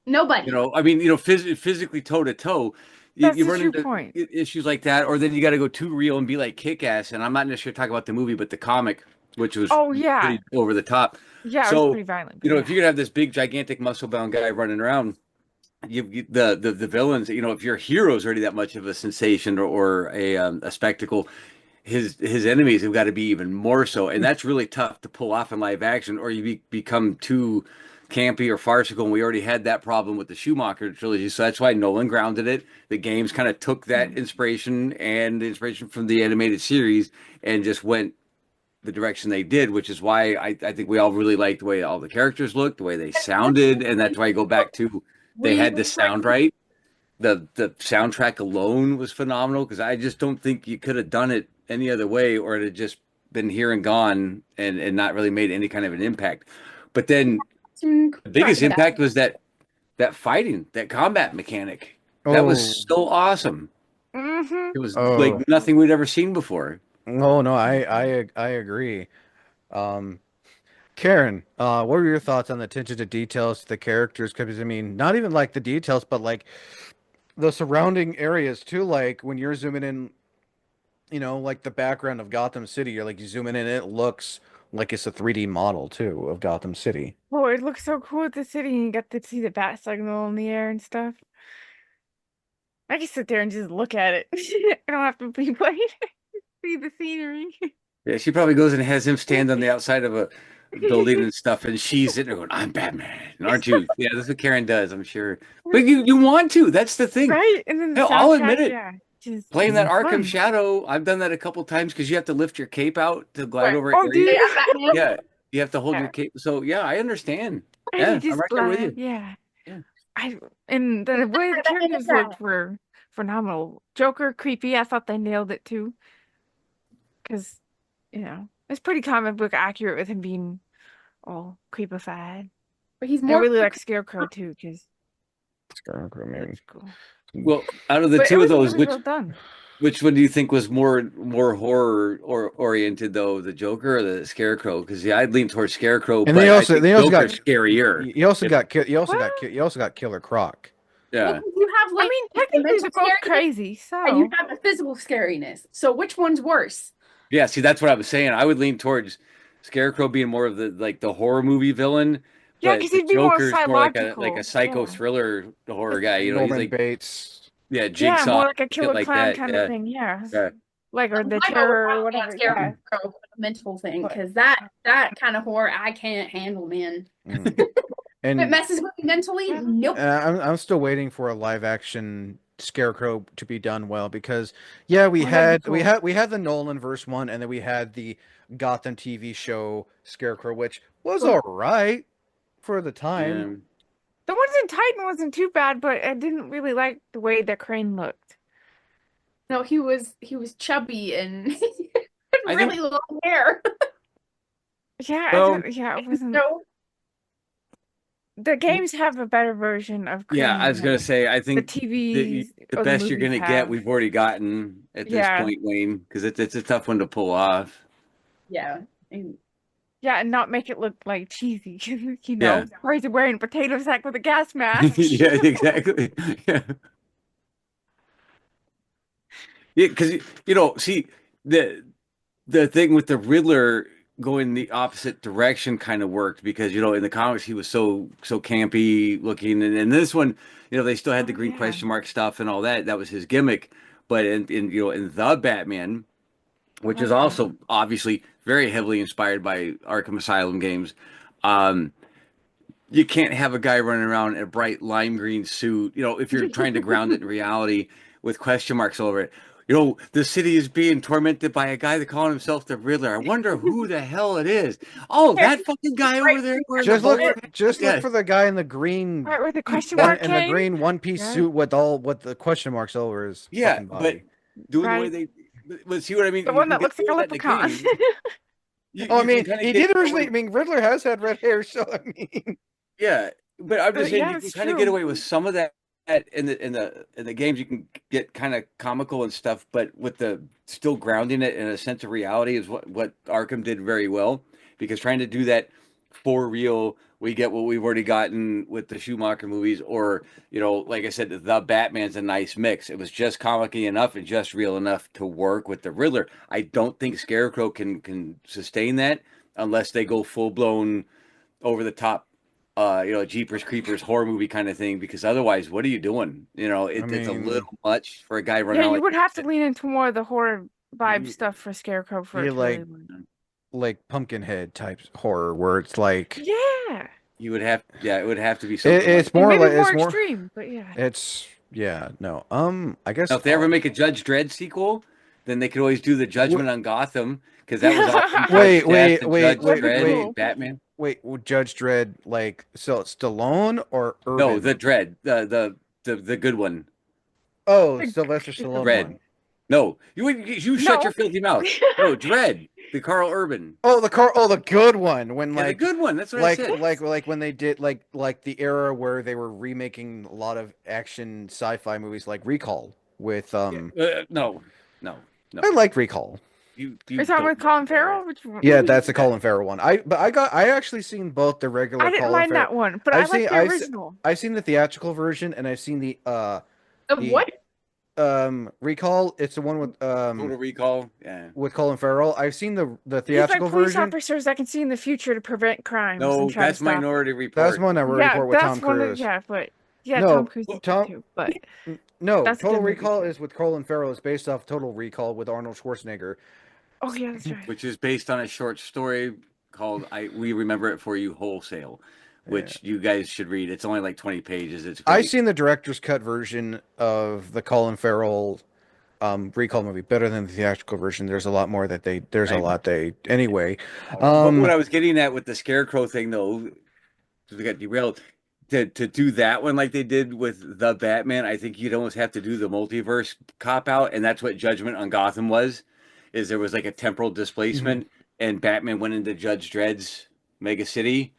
nobody. I mean, physically toe to toe, That's you the run true into point. issues like that, or then you got to go too real and be like kick ass. And I'm not necessarily talking about the movie, but the comic, which was Oh yeah. pretty over the top. Yeah, it was So, pretty violent, but if yeah. you're gonna have this big, gigantic, muscle bound guy running around, the villains. If your hero's already that much of a sensation or a spectacle, his enemies have got to be even more so, and that's really tough to pull off in live action, or you become too campy or farcical. And we already had that problem with the Schumacher trilogy, so that's why Nolan grounded it. The games kind of took that inspiration and the inspiration from the animated series and just went the direction they did, which is why I think we all really liked the way all the characters looked, the way they sounded, and that's why I go back to they We had the sound right. The soundtrack alone was phenomenal because I just don't think you could have done it any other way, or it had just been here and gone and not really made any kind of an impact. But then the talk biggest about that. impact was that fighting, that combat mechanic. That oh, was so awesome. Mm-hmm. It was like oh, nothing we'd ever seen before. oh no, I agree. Um, Karen, what were your thoughts on the attention to details to the characters? Because I mean, not even like the details, but like the surrounding areas too. Like when you're zooming in, like the background of Gotham City, you're like you zoom in and it looks like it's a 3D model too of Gotham City. Oh, it looks so cool at the city and you got to see the bat signal in the air and stuff. I can sit there and just look at it. I don't have to be playing. See the scenery. Yeah, she probably goes and has him stand on the outside of a building and stuff, and she's sitting there going, "I'm Batman, aren't you?" Yeah, that's what Karen does, I'm sure. But you want to. That's the thing. Right? And then the Hell, I'll soundtrack, admit it. yeah, just Playing that Arkham fun. Shadow, I've done that a couple times because you have to lift your cape out to glide What? over Oh, areas. dude. Yeah, Batman. Yeah, you have to hold your Yeah. cape. So yeah, I understand. And you Yeah, I'm just right there with glad, you. yeah. Yeah. And the way the Batman is characters that. looked were phenomenal. Joker, creepy. I thought they nailed it too. Because, it's pretty comic book accurate with him being all creepified. But he's And I more really like Scarecrow too, because Scarecrow, he man. looks cool. Well, out of the But two of it those, was well done. which one do you think was more horror or oriented though, the Joker or the Scarecrow? Because yeah, I'd lean towards Scarecrow, And but I think they also got Joker's scarier. If Well, you also got Killer Croc. well, yeah, 'cause you have I like mean, the technically mental they're both scariness crazy, and you so. have the physical scariness. So which one's worse? yeah. See, that's what I was saying. I would lean towards Scarecrow being more of the horror movie villain, Yeah, but because the he'd be more Joker's more like a psychological. psycho Yeah. thriller horror guy. He's Norman like Bates. Yeah, Yeah, Jigsaw, more like a shit killer like clown that. kind of Yeah, thing. Yeah, yeah. like or the I know terror or Batman whatever. Yeah, Scarecrow mental thing but because that kind of horror I can't handle, man. Mm. If it And messes with me mentally, yeah, nope. I'm still waiting for a live action Scarecrow to be done well because yeah, oh, that'd be cool. we had the Nolan verse one and then we had the Gotham TV show Scarecrow, which was all right for the time. Yeah. The ones in Titan wasn't too bad, but I didn't really like the way that Crane looked. No, he was chubby and he had I think really long hair. Yeah, well, yeah, it wasn't. No, The games have a better version of yeah, I Crane was gonna than say I the think TVs the or the best you're movies gonna get have. we've already gotten at this Yeah, point, Wayne, because it's a tough one to pull off. yeah. And yeah, and not make it look like cheesy. Yeah. Why is he wearing a potato sack with a gas mask? Yeah, exactly. Yeah. Yeah, because see the the thing with the Riddler going the opposite direction kind of worked because in the comics he was so campy looking, and in this one, they still had the Oh green yeah. question mark stuff and all that. That was his gimmick. But in the Batman, Oh, which is that's good. also obviously very heavily inspired by Arkham Asylum games, um, you can't have a guy running around in a bright lime green suit, if you're trying to ground it in reality with question marks over it. The city is being tormented by a guy that calling himself the Riddler. I wonder who the hell it is. Oh, that fucking guy over right, there wearing the bowler hat. Just look Yeah, for the guy in the green Right where the question one mark in the came. green one piece Right, suit with all with the question marks over his yeah, fucking but body. doing the way right. but see what I mean? The You one can that get looks away like a with that in the leprechaun. game. You Oh, I you can mean, kind of he get did away. originally. I mean, Riddler has had red hair, so I mean, Yeah, but I'm just saying Yeah, you can that's kind of get true. away with some of that in the games. You can get kind of comical and stuff, but with the still grounding it in a sense of reality is what Arkham did very well. Because trying to do that for real, we get what we've already gotten with the Schumacher movies, or like I said, the Batman's a nice mix. It was just comicky enough and just real enough to work with the Riddler. I don't think Scarecrow can sustain that unless they go full blown over the top, Jeepers Creepers horror movie kind of thing. Because otherwise, what are you doing? I It's a mean, little much for a guy running Yeah, around you like would have to that. lean into more of the horror vibe you, stuff for Scarecrow for it you to really like work. Pumpkinhead type horror where it's like Yeah, You would have, yeah, it would have to be something like it's and more maybe like more extreme, but yeah. it's yeah no I now, guess if they ever make a Judge Dredd sequel, then they could always do the w Judgment on Gotham because that was awesome. Judge wait Death and Judge That'd be Dredd, cool. Batman. Judge Dredd like so Stallone or No, the Urban? Dredd, the good one, Oh, The- Sylvester Stallone Dredd. one. No, you shut your No. filthy mouth. No, Dredd, the Carl Urban. Oh, the good one when Yeah, the good one. That's what I said. like when they did like the era where they were remaking a lot of action sci-fi movies like Recall with Yeah, no, no, no. I liked Recall. You Is that don't with know Colin Farrell. Farrell? Which one? Yeah, that's the Yeah. Colin Farrell one. I actually seen both the regular I didn't Colin mind Farrell. that one, but I like the original. I've seen the theatrical version and I've seen of the what? Recall. It's the one Total Recall. Yeah. with Colin Farrell. I've seen the He's like theatrical police version. officers that can see in the future to prevent crimes and No, try to that's stop it. Minority That's Report. one I Yeah, report with that's Tom one of Cruise. yeah, but yeah, Tom No, Cruise is good Tom. too. But No, that's a Total good movie Recall too. is with Colin Farrell. It's based off Total Recall with Arnold Schwarzenegger. Oh yeah, that's right. Which is based on a short story called We Remember It For You Wholesale, Yeah. which you guys should read. It's only like 20 pages. It's I've great. seen the director's cut version of the Colin Farrell Recall movie better than the theatrical version. There's a Right. lot they anyway. But what Um I was getting at with the Scarecrow thing, though, 'cause we got derailed. To do that one like they did with the Batman, I think you'd almost have to do the multiverse cop out, and that's what Judgment on Gotham was. Is there was like a temporal mhm. displacement, and Batman went into Judge Dredd's mega city,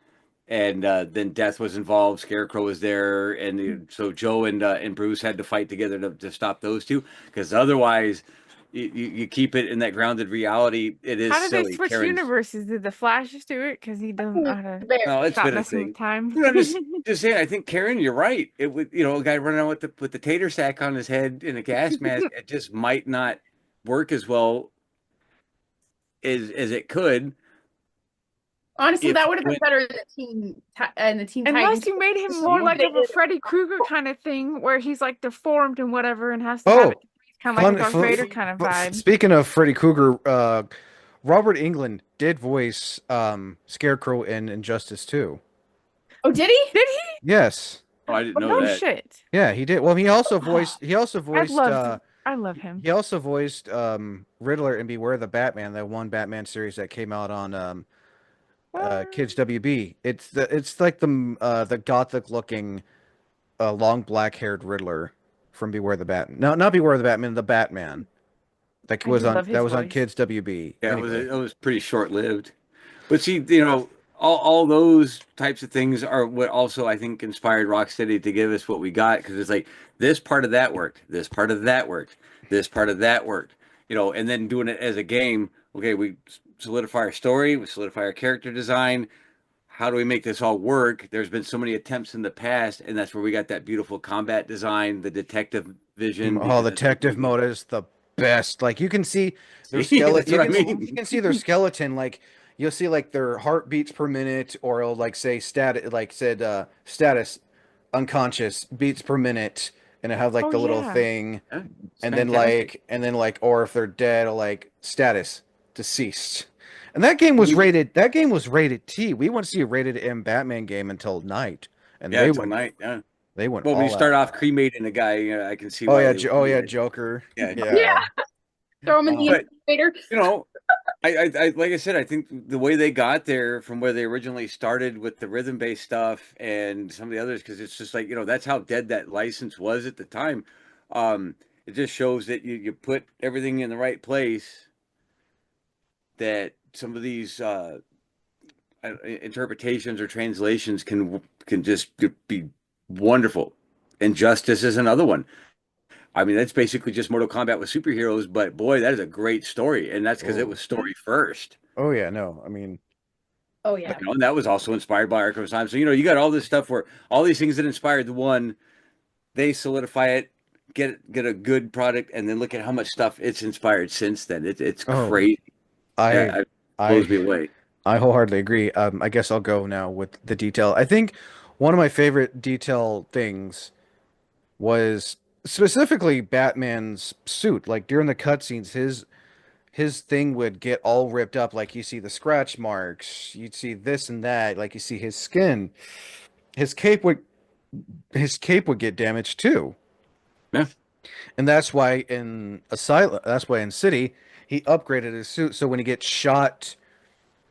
and then Death was involved. Scarecrow was there, and so Joe and Bruce had to fight together to stop those two, because otherwise, you keep it in that grounded reality. It is How did they silly. switch Karen's universes? Did the Flash just do it because he doesn't know how to There. no, it's stop been a messing with thing. time? But I'm just saying. I think Karen, you're right. It would a guy running around with the tater sack on his head in a gas mask. It just might not work as well as it could. Honestly, if that would have been when better than the Teen Unless Titans. you made him more see like of a They Freddy Krueger kind of thing, where he's like deformed and whatever, and has to have it. Oh, He's kind of like a fun, Darth fun, Vader kind of vibe. speaking of Freddy Krueger, Robert Englund did voice Scarecrow in Injustice 2. Oh, did he? Did he? Yes. oh, I didn't Oh, know no that. shit. Yeah, he did. Well, Oh, I'd love to. I love him. he also voiced Riddler in Beware the Batman, that one Batman series that came out on What? Kids WB. It's like the gothic looking long black haired Riddler from Beware the Batman. No, not Beware the Batman, the Batman. I do love That his was on voice. Kids WB. Yeah, Anyway. it was pretty short lived. But see, all those types of things are what also I think inspired Rocksteady to give us what we got because it's like this part of that worked, this part of that worked, this part of that worked, and then doing it as a game. Okay, we solidify our story, we solidify our character design. How do we make this all work? There's been so many attempts in the past, and that's where we got that beautiful combat design, the detective vision, Oh, because the it's like, detective mode is the best. Like you can see their see, skeleton. that's what I You mean. can see their skeleton. Like you'll see like their heartbeats per minute, or it'll like say status unconscious beats per minute, and it have like Oh the little yeah. thing, Yeah, it's fantastic. or if they're dead, or like status deceased. And that game was rated. That game was rated T. We wouldn't see a rated M Batman game until night, and Yeah, till night. Yeah. they went Well, when you all start out. off cremating a guy, I can see Oh why yeah, they would oh do yeah, that. Joker. Yeah, yeah. Yeah. Throw him in the Um, but incubator. you know, I like I said, I think the way they got there from where they originally started with the rhythm-based stuff and some of the others, because it's just like that's how dead that license was at the time. Um, it just shows that you put everything in the right place. That some of these interpretations or translations can just be wonderful. Injustice is another one. I mean, that's basically just Mortal Kombat with superheroes, but boy, that is a great story, and that's because it oh, was story first. oh yeah, no. I mean, Oh yeah. And that was also inspired by Arkham Asylum. So you got all this stuff where all these things that inspired the one, they solidify it, get a good product, and then look at how much stuff it's inspired since then. It's oh, crazy. I, It blows I, me away. I wholeheartedly agree. I guess I'll go now with the detail. I think one of my favorite detail things was specifically Batman's suit. Like during the cutscenes, his thing would get all ripped up. Like you see the scratch marks, you'd see this and that. Like you see his skin. His cape would his cape would get damaged too. Yeah. And that's why in City, he upgraded his suit so when he gets shot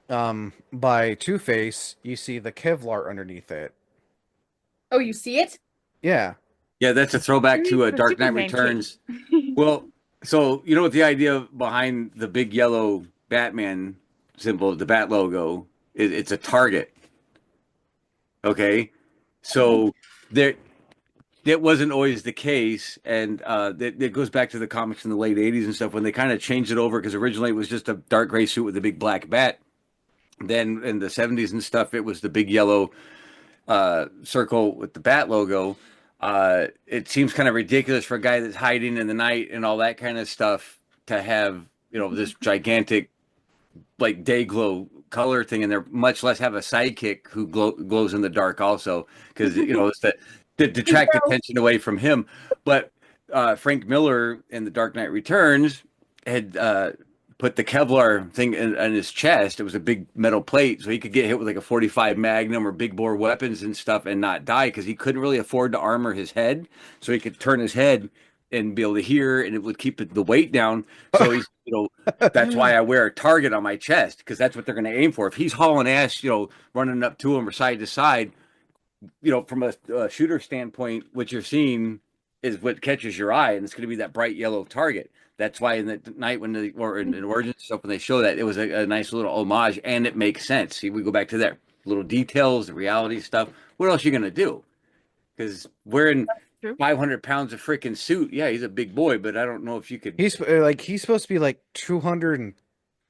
by Two-Face, you see the Kevlar underneath it. Oh, you see it? Yeah. Yeah, that's a throwback He's to the Dark Knight Superman cape. Returns. Well, so you know what the idea behind the big yellow Batman symbol, the bat logo, it's a target. Okay, so there that wasn't always the case, and that goes back to the comics in the late '80s and stuff when they kind of changed it over because originally it was just a dark gray suit with a big black bat. Then in the '70s and stuff, it was the big yellow circle with the bat logo. It seems kind of ridiculous for a guy that's hiding in the night and all that kind of stuff to have this gigantic like day glow color thing in there, much less have a sidekick who glows in the dark also, because it's to detract attention away from him. But Frank Miller in The Dark Knight Returns had put the Kevlar thing in his chest. It was a big metal plate, so he could get hit with like a 45 Magnum or big bore weapons and stuff and not die because he couldn't really afford to armor his head, so he could turn his head and be able to hear, and it would keep the weight down. So he's, that's why I wear a target on my chest because that's what they're going to aim for. If he's hauling ass, running up to him or side to side, from a shooter standpoint, what you're seeing is what catches your eye, and it's going to be that bright yellow target. That's why in the night or in Origins stuff when they show that, it was a nice little homage, and it makes sense. See, we go back to that little details, the reality stuff. What else are you going to do? Because wearing True. 500 pounds of freaking suit, yeah, he's a big boy, but I don't know if you could. He's supposed to be like 200 and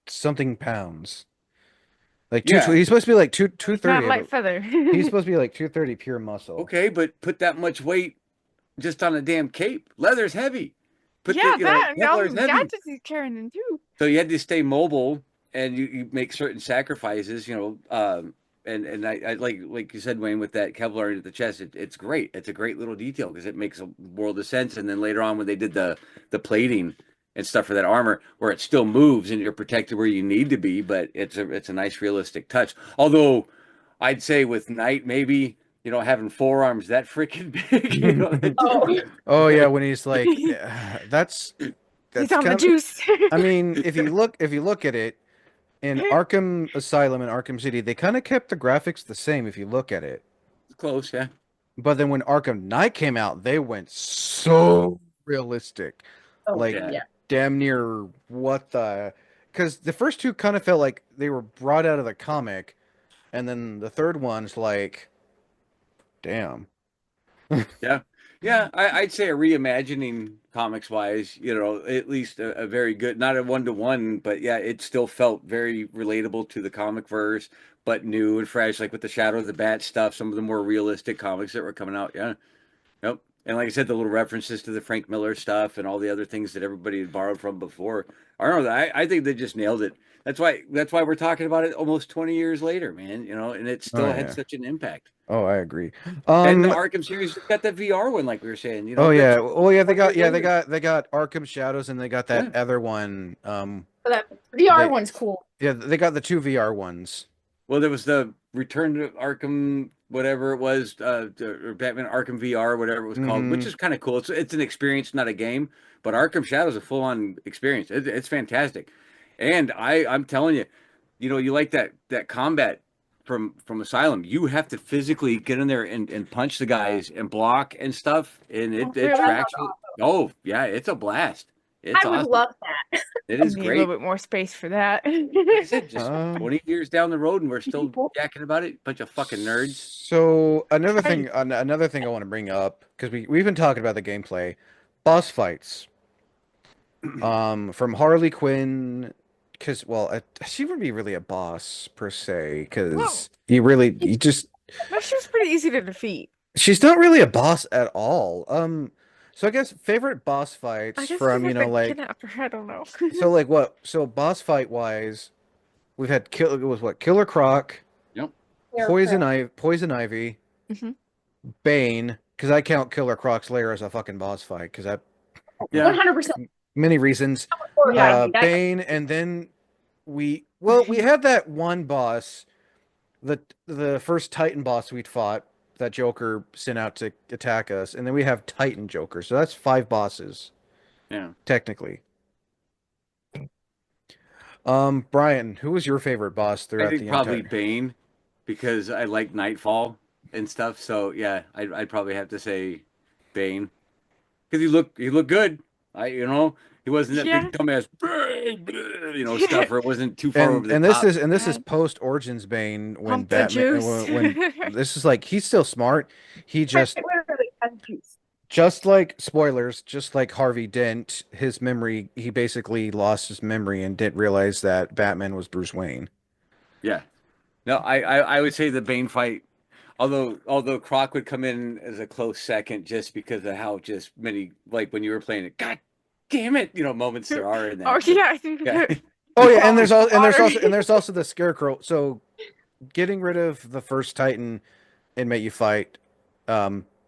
something pounds. Like Yeah, he's supposed to be like He's not 230, light but feather. he's supposed to be like 230 pure muscle. okay, but put that much weight just on a damn cape. Leather's heavy. Put Yeah, that and all Kevlar's those heavy. gadgets he's carrying in too. So you had to stay mobile and you make certain sacrifices, and I like you said, Wayne, with that Kevlar into the chest, it's great. It's a great little detail because it makes a world of sense. And then later on, when they did the plating and stuff for that armor, where it still moves and you're protected where you need to be, but it's a nice realistic touch. Although I'd say with Knight, maybe having forearms that freaking big, that just Oh, Oh yeah, when he's like, He's that's on the kind of. juice. I mean, if you look at it in Arkham Asylum and Arkham City, they kind of kept the graphics the same if you look at it. close, yeah. But then when Arkham Knight came out, they went so realistic, oh like Yeah. yeah. damn near what the. Because the first two kind of felt like they were brought out of the comic, and then the third one's like, damn. Yeah. Yeah, I'd say a reimagining comics wise, at least a very good, not a one to one, but yeah, it still felt very relatable to the comic verse, but new and fresh, like with the Shadow of the Bat stuff, some of the more realistic comics that were coming out. Yeah. Yep. And like I said, the little references to the Frank Miller stuff and all the other things that everybody had borrowed from before. I don't know. I think they just nailed it. That's why we're talking about it almost 20 years later, man, and it Oh still had yeah. such an impact. Oh, I agree. And the Um. Arkham series has got that VR one, like we were saying, Oh that's yeah. Well, yeah. They 20 got years yeah. They later. got they got Arkham Shadows, and they got that Yeah. other one. So that VR They one's cool. yeah. They got the two VR ones. Well, there was the Return to Arkham, whatever it was, or Batman Arkham VR, whatever it was called, which Mm-hmm. is kind of cool. It's an experience, not a game. But Arkham Shadow is a full on experience. It's fantastic, and I'm telling you, you like that combat from Asylum. You have to physically get in there and punch the guys and block and stuff, and Oh, it Oh, that really? sounds tracks. Oh yeah, it's a blast. It's I would awesome. love that. It I is need a little great. bit more space for that. Like I said, just Um. 20 years down the road and we're still People. yakking about it. Bunch of fucking nerds. So another Right. thing, another thing I want to bring up because we've been talking about the gameplay, boss fights. From Harley Quinn, because well, she wouldn't be really a boss per se, Well, because you just that's just pretty easy to defeat. she's not really a boss at all. So I guess favorite boss I fights guess because from, I've been like kidnapped her. I don't know. so like what? So boss fight wise, we've had it was what? Killer Croc, Yep. Scarecrow. Poison Ivy, Mhm. Bane, because I count Killer Croc's lair as a fucking boss fight because I Yeah. 100% many reasons. Yeah. Bane, and then we had that one boss, the first Titan boss we'd fought that Joker sent out to attack us, and then we have Titan Joker, so that's five bosses Yeah. technically. Brian, who was your favorite boss I throughout think the probably entire? Bane because I like Nightfall and stuff. So yeah, I'd probably have to say Bane because he looked good. He wasn't that Yeah. big dumbass stuff, or it wasn't too far over And the and this top. is and this is God. post Origins Bane when Pump the Batman juice. when this is like he's still smart. He just literally has juice. Just like spoilers, just like Harvey Dent, he basically lost his memory and didn't realize that Batman was Bruce Wayne. Yeah. No, I would say the Bane fight. Although Croc would come in as a close second just because of how just many like when you were playing it, God damn it, moments there are in Oh that. But yeah, I think yeah, Oh yeah, and Water. there's also the Scarecrow. So getting rid of the first Titan inmate you fight,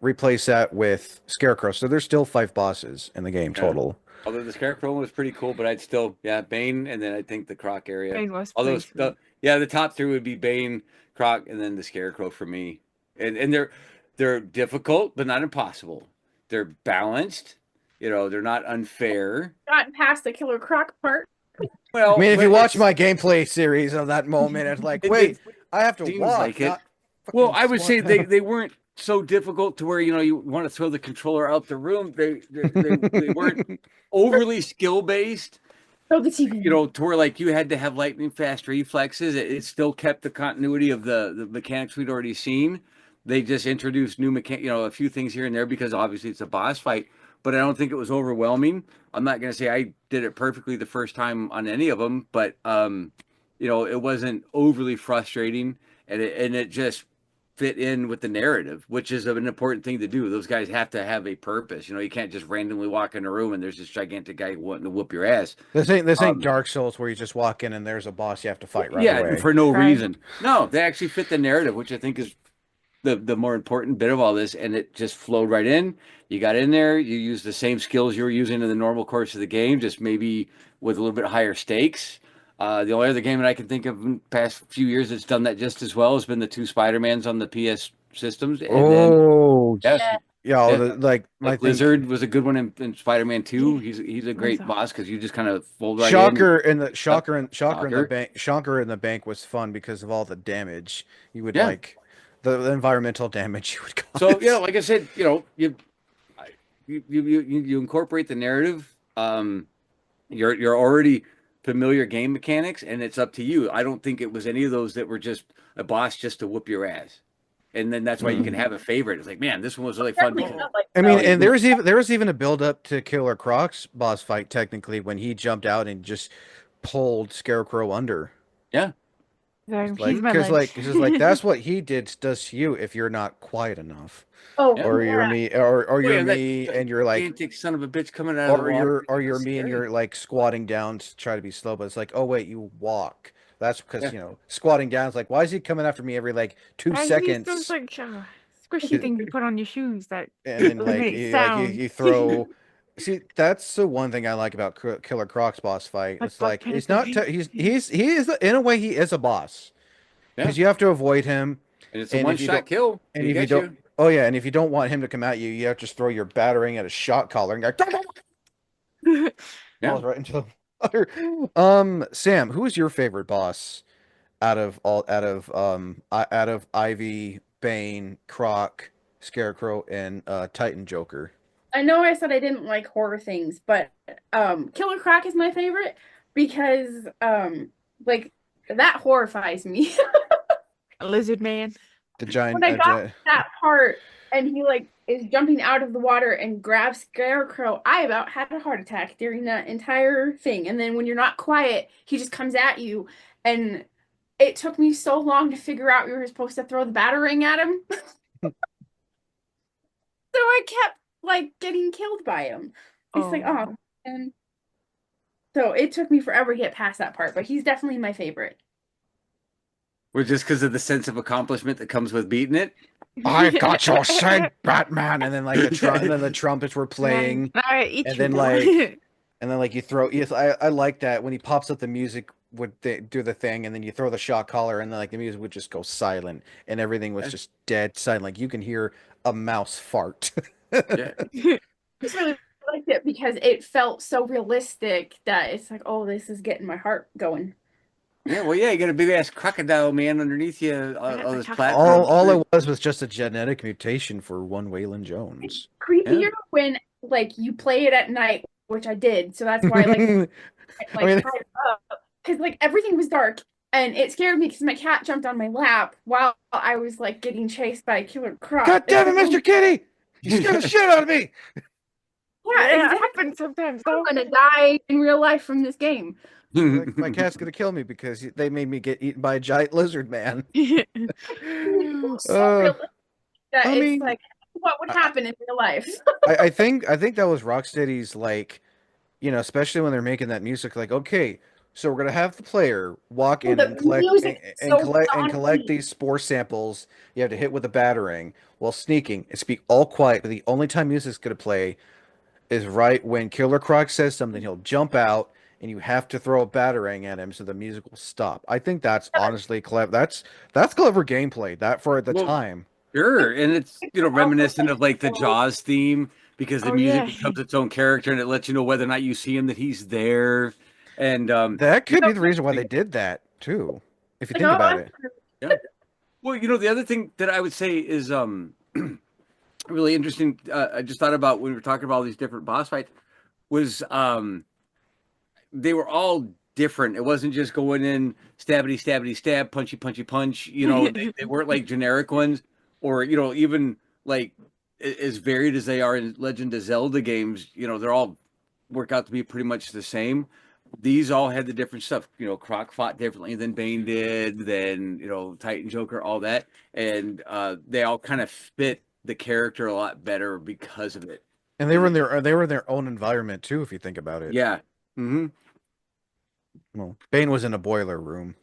replace that with Scarecrow. So there's still five bosses in the game yeah. total. Although the Scarecrow one was pretty cool, but I'd still Bane and then I think the Croc area. Bane was Although pretty sweet. the top three would be Bane, Croc, and then the Scarecrow for me. And they're difficult, but not impossible. They're balanced. They're not unfair. Gotten past the Killer Croc part. I Well, mean, if you but watch my gameplay series of that moment, it's like, it wait, I have to seems walk, like it. not Well, fucking I would squat say they down. they weren't so difficult to where you want to throw the controller out the room. They weren't overly skill based. Throw the TV. To where like you had to have lightning fast reflexes. It still kept the continuity of the mechanics we'd already seen. They just introduced new a few things here and there because obviously it's a boss fight. But I don't think it was overwhelming. I'm not going to say I did it perfectly the first time on any of them, but it wasn't overly frustrating, and it just fit in with the narrative, which is an important thing to do. Those guys have to have a purpose. You can't just randomly walk in a room and there's this gigantic guy wanting to whoop your ass. This ain't Um, Dark Souls where you just walk in and there's a boss you have to fight right yeah, away. for no Right. reason. No, they actually fit the narrative, which I think is the more important bit of all this, and it just flowed right in. You got in there, you used the same skills you were using in the normal course of the game, just maybe with a little bit higher stakes. The only other game that I can think of in the past few years that's done that just as well has been the two Spider-Mans on the PS systems. And then, Oh, yes, yeah, yeah, like I like think Lizard was a good one in Spider-Man 2. He's a great Lizard. boss because you just kind of fold right in. Yep, Shocker in the Shocker. bank Shocker in the bank was fun because of all the damage you would Yeah. like the environmental damage you would So yeah, cause. like I said, you incorporate the narrative. You're already familiar game mechanics, and it's up to you. I don't think it was any of those that were just a boss just to whoop your ass, and then that's why you can Mm. have a favorite. It's like, man, this one was really fun Definitely because felt like I mean, so. like and there was even a build up to Killer Croc's boss fight technically when he jumped out and just pulled Scarecrow under. yeah, So he's Like, my cause ledge. like, cause like that's what he does to you if you're not quiet enough, Oh, yeah. or you're yeah. me, or Oh you're yeah, me, that and you're like, gigantic son of a bitch coming out of the water. or That's you're me, and scary. you're like squatting down to try to be slow, but it's like, oh wait, you walk. That's because Yeah, squatting down is like, why is he coming after me every like two I use those seconds? like squishy things you put on your shoes that And then eliminate you sound. you throw. See, that's the one thing I like about Killer Croc's boss fight. Like It's Black like he's Panther. not he is in a way he is a boss yeah, because you have to avoid him, and it's a and one if you shot don't, kill. and He if you gets don't, you. oh yeah, and if you don't want him to come at you, you have to just throw your battering at a shot collar and go Yeah. falls right into the water. Sam, who is your favorite boss out of Ivy, Bane, Croc, Scarecrow, and Titan Joker? I know I said I didn't like horror things, but Killer Croc is my favorite because like that horrifies me. A lizard man. The When giant, I got to that part and he like is jumping out of the water and grabs Scarecrow, I about had a heart attack during that entire thing. And then when you're not quiet, he just comes at you. And it took me so long to figure out we were supposed to throw the batarang at him. So I kept like getting killed by him. It's like, Oh. oh, and so it took me forever to get past that part, but he's definitely my favorite. Or just because of the sense of accomplishment that comes with beating it. I've got your scent, Batman, and then like and then the trumpets were Right. playing, I eat and you then now. you throw. Yes, I like that when he pops up the music would do the thing, and then you throw the shot collar, and then like the music would just go silent, and everything was Yeah. just dead silent. Like you can hear a mouse fart. Yeah. I just really liked it because it felt so realistic that it's like, oh, this is getting my heart going. Yeah, well, yeah, you got a big ass crocodile man underneath you That's on a this tough platform. All it was just a genetic mutation for one Waylon Jones. Yeah. Creepier when like you play it at night, which I did, so that's why I like mean, hide up because like everything was dark and it scared me because my cat jumped on my lap while I was like getting chased by a killer croc. God It's damn it, like, oh, Mr. Kitty! You scared the shit out of me. yeah, Yeah, it exactly. happens sometimes I'm though. gonna die in real life from this game. Like my cat's gonna kill me because they made me get eaten by a giant lizard man. It feels so Uh, realistic that I it's mean, like what would I, happen in real life. I think that was Rocksteady's like, especially when they're making that music, like, okay, so we're gonna have the player walk Oh, in the music is so and on collect point. these spore samples. You have to hit with a battering while sneaking and speak all quiet, but the only time music's gonna play is right when Killer Croc says something. He'll jump out, and you have to throw a batarang at him so the music will stop. I think that's honestly clever. That's clever gameplay. That for the Well, time. sure, and it's Also, reminiscent of like the Jaws theme because the Oh music yeah. becomes its own character and it lets you know whether or not you see him that he's there, and That you could know, be the reason why they did that too, if you like, think oh, about it. yeah. Well, the other thing that I would say is really interesting. I just thought about when we were talking about all these different boss fights was they were all different. It wasn't just going in stabbity stabbity stab, punchy punchy punch. They weren't like generic ones, or even like as varied as they are in Legend of Zelda games. They're all work out to be pretty much the same. these all had the different stuff. Croc fought differently than Bane did, than Titan Joker, all that, and they all kind of fit the character a lot better because of it. And they were in their own environment too, if you think about it. Yeah. Hmm. Well, Bane was in a boiler room,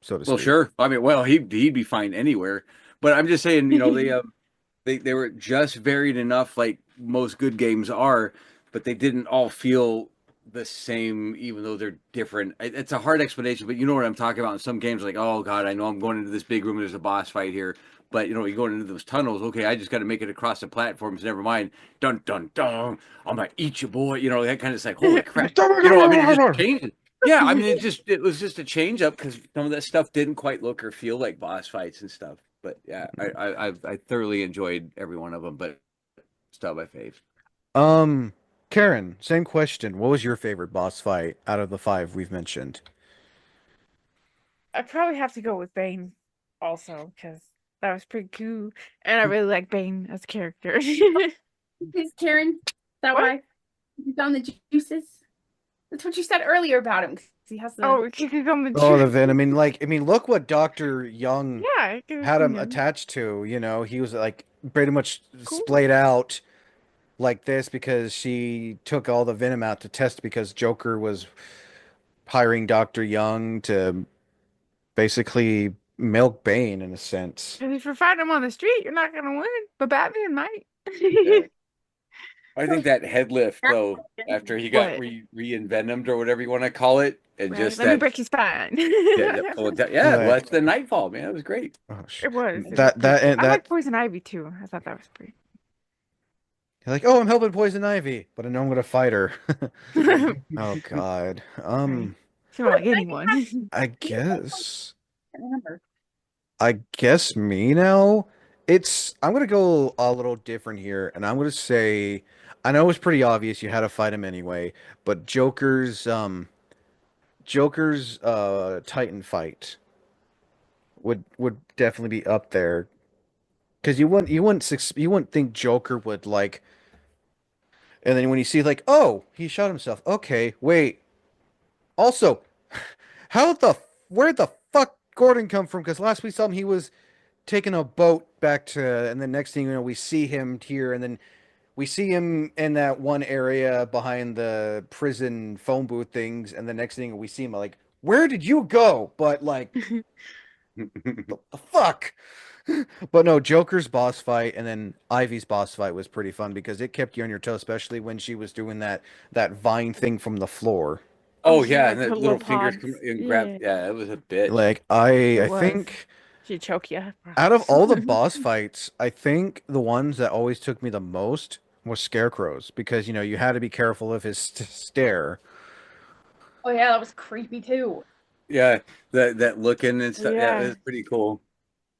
so to Well, speak. sure. I mean, well, he'd be fine anywhere. But I'm just saying, they were just varied enough, like most good games are, but they didn't all feel the same, even though they're different. It's a hard explanation, but you know what I'm talking about. In some games, like, oh God, I know I'm going into this big room. There's a boss fight here, but you're going into those tunnels. Okay, I just got to make it across the platforms. Never mind. Dun dun dun. I'm gonna eat you, boy. That kind of like, holy crap. I mean, it just changes. Yeah, I mean, it was just a change up because some of that stuff didn't quite look or feel like boss fights and stuff. But yeah, I thoroughly enjoyed every one of them, but still my fave. Um, Karen, same question. What was your favorite boss fight out of the five we've mentioned? I probably have to go with Bane also because that was pretty cool, and I really like Bane as a character. Is Karen? Is that What? why you found the juices? That's what you said earlier about him. 'Cause he has the. Oh, it could come and Oh, true. the Venom. I mean, look what Dr. Young Yeah, I could had see him him. attached to. He was like pretty much Cool. splayed out like this because she took all the venom out to test because Joker was hiring Dr. Young to basically milk Bane in a sense. Because if you're fighting him on the street, you're not gonna win, but Batman might. Yeah. I think that head lift though, after he got What? reinvenomed or whatever you want to call it, and Right? just Let me that, break your spine. yeah, well, Like, that's the Nightfall, man. It was great. oh, It was. It was that pretty that cool. and I like that Poison Ivy too. I thought that was pretty. like, oh, I'm helping Poison Ivy, but I know I'm gonna fight her. Oh God. Right. She don't like anyone. I I guess. can't remember. I guess me now. I'm gonna go a little different here, and I'm gonna say I know it's pretty obvious you had to fight him anyway, but Joker's Titan fight would definitely be up there because you wouldn't think Joker would like, and then when you see like, oh, he shot himself. Okay, wait. Also, how the where'd the fuck Gordon come from? Because last we saw him, he was taking a boat back to, and then next thing you know, we see him here, and then we see him in that one area behind the prison phone booth things, and the next thing we see him like, where did you go? But like, the fuck. But no, Joker's boss fight and then Ivy's boss fight was pretty fun because it kept you on your toes, especially when she was doing that vine thing from the floor. Oh, Oh she yeah, like and the put little little fingers come pods. and grab. Yeah, Yeah, it was a bitch. Like I it I was. think She'd choke you. out of all the boss fights, I think the ones that always took me the most was Scarecrow's because you had to be careful of his stare. Oh yeah, that was creepy too. Yeah, that looking and stuff. Yeah, Yeah. it's pretty cool.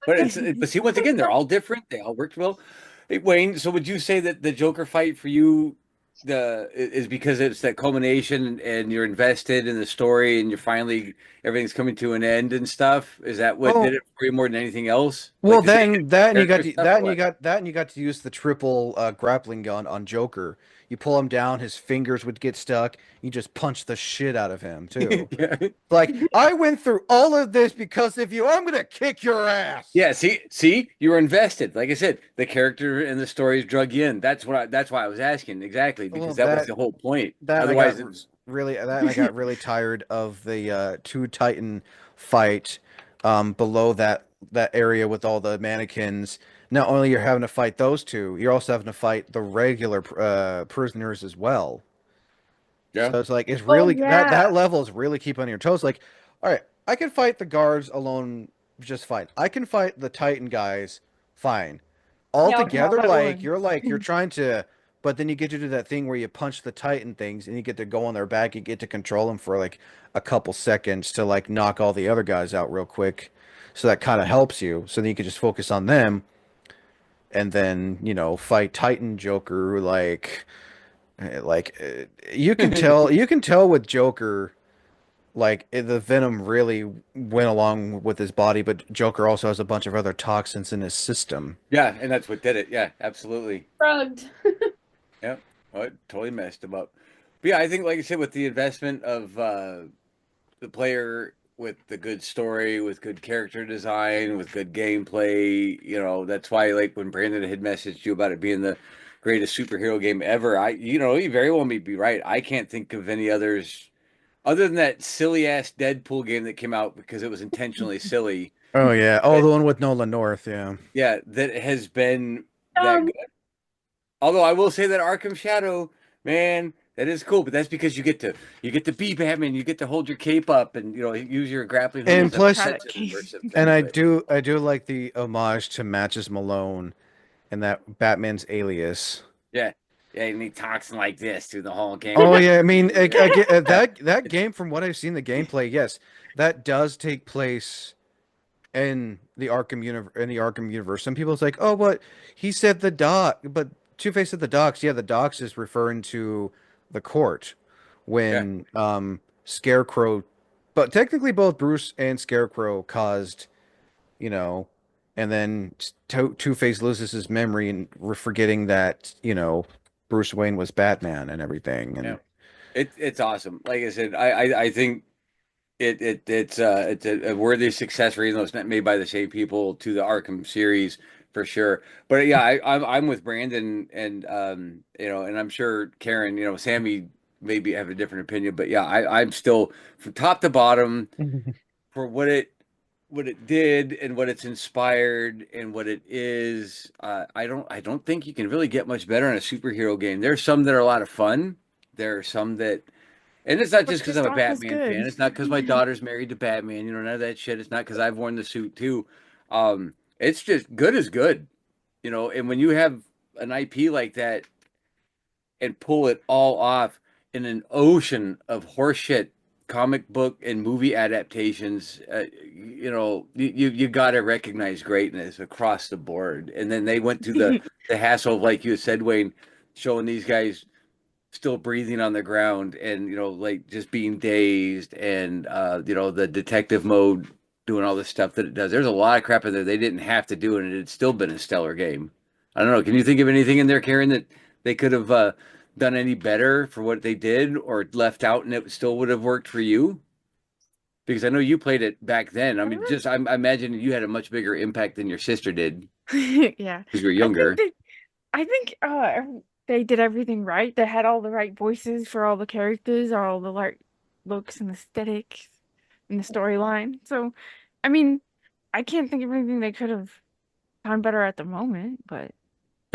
But see, once again, they're all different. They all worked well. Hey, Wayne, so would you say that the Joker fight for you is because it's that culmination and you're invested in the story and you're finally everything's coming to an end and stuff? Is that what did Oh, it for you more than anything else? well, Like the same that and you got character to, stuff or what? that and you got to use the triple grappling gun on Joker. You pull him down, his fingers would get stuck. You just punch the shit out of him too. Yeah. Like I went through all of this because of you. I'm gonna kick your ass. Yeah, see, you were invested. Like I said, the character and the stories drug you in. That's why I was asking exactly Well, because that was the whole point. that I got Otherwise, it's really tired of the two Titan fight below that area with all the mannequins. Not only you're having to fight those two, you're also having to fight the regular prisoners as well. yeah. So it's like it's Oh really that yeah. level is really keep on your toes. Like, all right, I can fight the guards alone just fine. I can fight the Titan guys fine. All Yeah, like one together, by one. you're trying to, but then you get to do that thing where you punch the Titan things and you get to go on their back. You get to control them for like a couple seconds to like knock all the other guys out real quick. So that kind of helps you. So then you can just focus on them and then fight Titan Joker you can tell with Joker like the venom really went along with his body, but Joker also has a bunch of other toxins in his system. Yeah, and that's what did it. Yeah, absolutely. Shrugged. Yeah. Oh, it totally messed him up. yeah, I think, like I said, with the investment of the player with the good story, with good character design, with good gameplay, that's why, like, when Brandon had messaged you about it being the greatest superhero game ever, you very well may be right. I can't think of any others other than that silly ass Deadpool game that came out because it was intentionally silly. Oh yeah. Oh, That, the one with Nolan North. Yeah. yeah, that has been that Um, good. Although I will say that Arkham Shadow, man, that is cool, but that's because you get to be Batman, you get to hold your cape up and use your grappling hook I And have instead to of try plus, that offensive and game. immersive and thing. But I do like the homage to Matches Malone and that Batman's alias. yeah, yeah, and he talks like this through the whole game. Oh Like, yeah, I mean, I get that game from what I've seen the gameplay. Yes, that does take place in the Arkham universe. Some people's like, oh, but he said the doc, but Two-Face said the docs. Yeah, the docs is referring to the court yeah, when Scarecrow, but technically both Bruce and Scarecrow caused, you know, and then Two-Face loses his memory and we're forgetting that Bruce Wayne was Batman and everything, yeah, and it's awesome. Like I said, I think it's a worthy successor, even though it's not made by the same people to the Arkham series for sure. But yeah, I'm with Brandon and I'm sure Karen, Sammy maybe have a different opinion, but yeah, I'm still from top to bottom for what it did and what it's inspired and what it is. I don't think you can really get much better in a superhero game. There's some that are a lot of fun. There are some that and it's not But just because just I'm a aren't as Batman good. fan. It's not because my daughter's married to Batman. None of that shit. It's not because I've worn the suit too. It's just good as good, And when you have an IP like that and pull it all off in an ocean of horseshit comic book and movie adaptations, you got to recognize greatness across the board. And then they went through the hassle of, like you said, Wayne, showing these guys still breathing on the ground and like just being dazed and the detective mode doing all the stuff that it does. There's a lot of crap in there they didn't have to do and it had still been a stellar game. I don't know, can you think of anything in there, Karen, that they could have done any better for what they did or left out and it still would have worked for you? Because I know you played it back then. I mean, just I imagine you had a much bigger impact than your sister did Yeah. because you were I think younger. they I think they did everything right. They had all the right voices for all the characters, all the right looks and aesthetics and the storyline. So, I mean, I can't think of anything they could have done better at the moment, but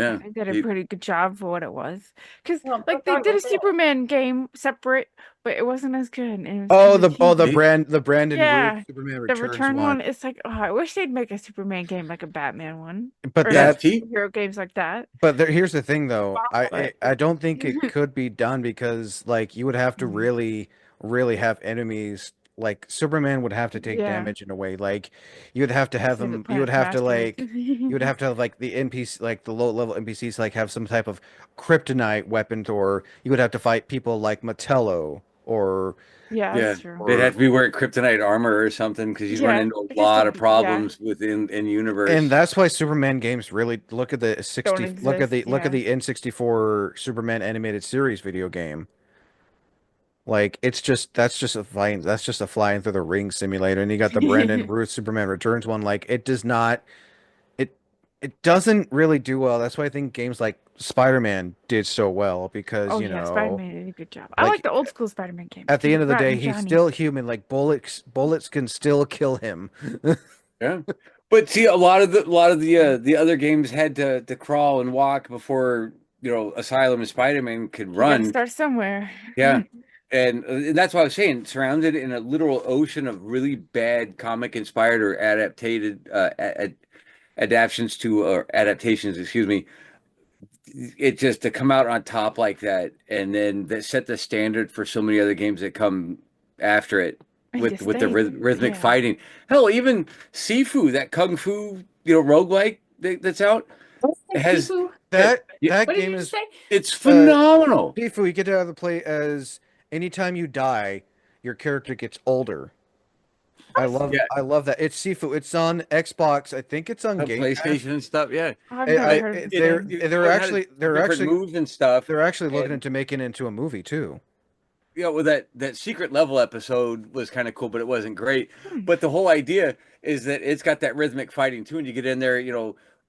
I Yeah. think they did a pretty good job for what it was. Because, well, like, let's they talk did about a that. Superman game separate, but it wasn't as good and it was oh kind of the cheesy. Brandon Ruth Yeah, Superman the Returns Return one, one, it's like, oh, I wish they'd make a Superman game like a Batman one. but Or like that NFT? superhero games like that. here's the thing though. But I don't think it could be done because like you would have to Mhm. really have enemies like Superman would have to take Yeah, damage in a way. Like you'd have to have instead of the them you would Planet's have to Master. have like the NPC like the low level NPCs like have some type of kryptonite weapons or you would have to fight people like Metello Yeah, Yeah, that's true. they'd have or to be wearing kryptonite armor or something because you'd run Yeah, into a because lot of yeah, problems within in and universe. that's why Superman games really don't exist. look at Yeah. the N64 Superman animated series video game. Like it's just that's just a flying through the ring simulator. And you got the Brandon Ruth Superman Returns one. Like it does not it it doesn't really do well. That's why I think games like Spider-Man did so well because, Oh yeah, Spider-Man did a good job. I like like the old school Spider-Man games. at the end Peter of the day, Parker, he's Johnny. still human. Like bullets can still kill him. Yeah, but see, a lot of the other games had to crawl and walk before Asylum and Spider-Man could You got to run. start somewhere. Yeah, and that's what I was saying. Surrounded in a literal ocean of really bad comic inspired or adapted adaptations to or adaptations, excuse me, it just to come out on top like that and then that set the standard for so many other games that come after it And to with the stay there. rhythmic Yeah. fighting. Hell, even Sifu, that kung fu, roguelike that's out, has Sifu, yeah, That what did game you is say? it's uh phenomenal. Tifu, you get out of the play as anytime you die, your character gets older. What? Yeah, I love that. It's Sifu. It's on Xbox. I think it's on on Game Pass. PlayStation and stuff. Yeah, I've I, never I heard of this it game. you learn how to do different moves and stuff, they're actually looking and into making it into a movie too. well, that secret level episode was kind of cool, but it wasn't great. Hmm. But the whole idea is that it's got that rhythmic fighting too, and you get in there,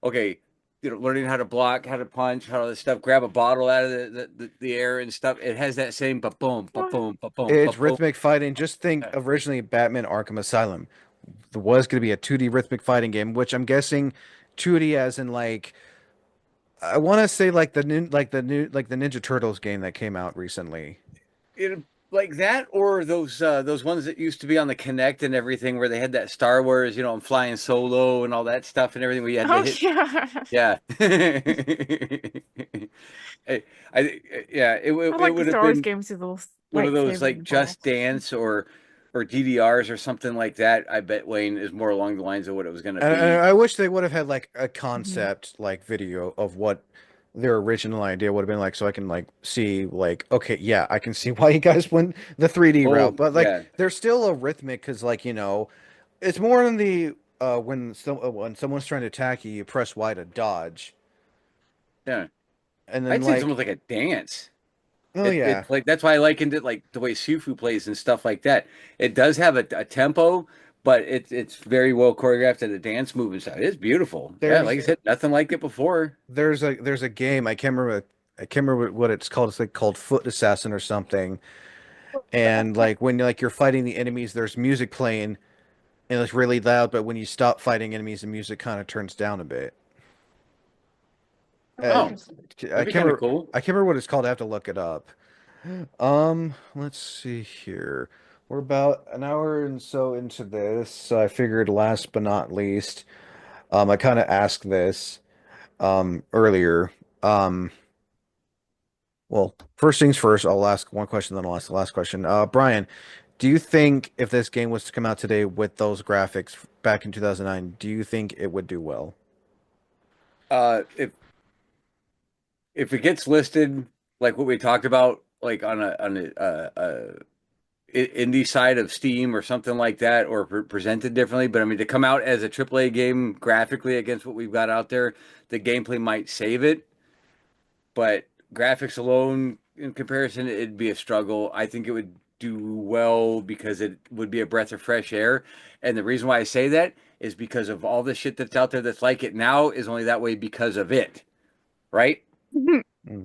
okay, learning how to block, how to punch, how to stuff, grab a bottle out of the air and stuff. It has that same ba boom, ba What? boom, ba boom, ba It's boom. rhythmic fighting. Just think originally Batman Arkham Asylum. There was going to be a 2D rhythmic fighting game, which I'm guessing 2D as in like I want to say like the Ninja Turtles game that came out recently. It, like that, or those ones that used to be on the Connect and everything, where they had that Star Wars, I'm flying solo and all that stuff and everything, where you had to Oh hit. yeah. Yeah. Yeah, I it like the would have Star Wars been games with those one of those lightsabers like and Just balls. Dance or DDRs or something like that. I bet Wayne is more along the lines of what it was going to And be. I wish they would have had like a Hmm. concept like video of what their original idea would have been like, so I can like see like okay, yeah, I can see why you guys went the 3D route, Oh, but like yeah. there's still a rhythmic because like it's more in the when someone's trying to attack you, you press Y to dodge, Yeah. and then I'd say it's like almost like a dance. oh yeah, It's like that's why I likened it like the way Sifu plays and stuff like that. It does have a tempo, but it's very well choreographed and the dance move and stuff. It's beautiful. Yeah, like there's I said, nothing like it before. there's a game I can't remember what it's called. It's like called Foot Assassin or something. And like when like you're fighting the enemies, there's music playing and it's really loud, but when you stop fighting enemies, the music kind of turns down a bit. Oh, Uh, Oh, interesting. I that'd be can't kind of remember, cool. I can't remember what it's called. I have to look it up. Let's see here. We're about an hour and so into this, so I figured last but not least, I kind of asked this earlier. Um, well, first things first, I'll ask one question, then I'll ask the last question. Brian, do you think if this game was to come out today with those graphics back in 2009, do you think it would do well? If it gets listed like what we talked about, like on indie side of Steam or something like that, or presented differently, but I mean to come out as a AAA game graphically against what we've got out there, the gameplay might save it, but graphics alone in comparison, it'd be a struggle. I think it would do well because it would be a breath of fresh air. And the reason why I say that is because of all the shit that's out there that's like it now is only that way because of it, right? Mm.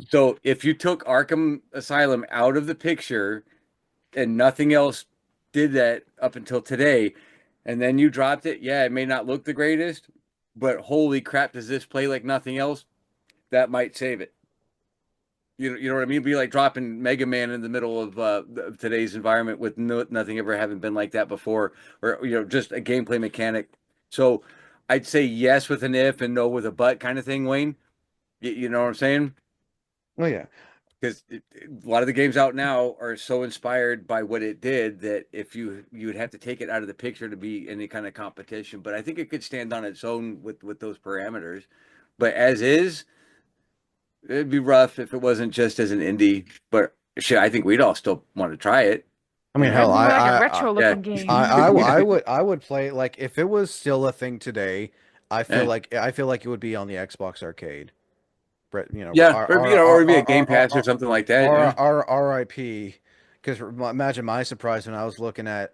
So if you took Arkham Asylum out of the picture and nothing else did that up until today, and then you dropped it, yeah, it may not look the greatest, but holy crap, does this play like nothing else? That might save it. You know what I mean? It'd be like dropping Mega Man in the middle of today's environment with nothing ever having been like that before, or just a gameplay mechanic. So I'd say yes with an if and no with a but kind of thing, Wayne. You know what I'm saying? Oh yeah. Because a lot of the games out now are so inspired by what it did that if you would have to take it out of the picture to be any kind of competition. But I think it could stand on its own with those parameters. But as is, it'd be rough if it wasn't just as an indie. But shit, I think we'd all still want to try it. I You mean, know? hell, It'd be more like a retro Yeah. looking game. I would play like if it was still a thing today. Yeah. I feel like it would be on the Xbox Arcade. Brett, Yeah. Or or maybe a Game Pass or something like that. Yeah. RIP. Because imagine my surprise when I was looking at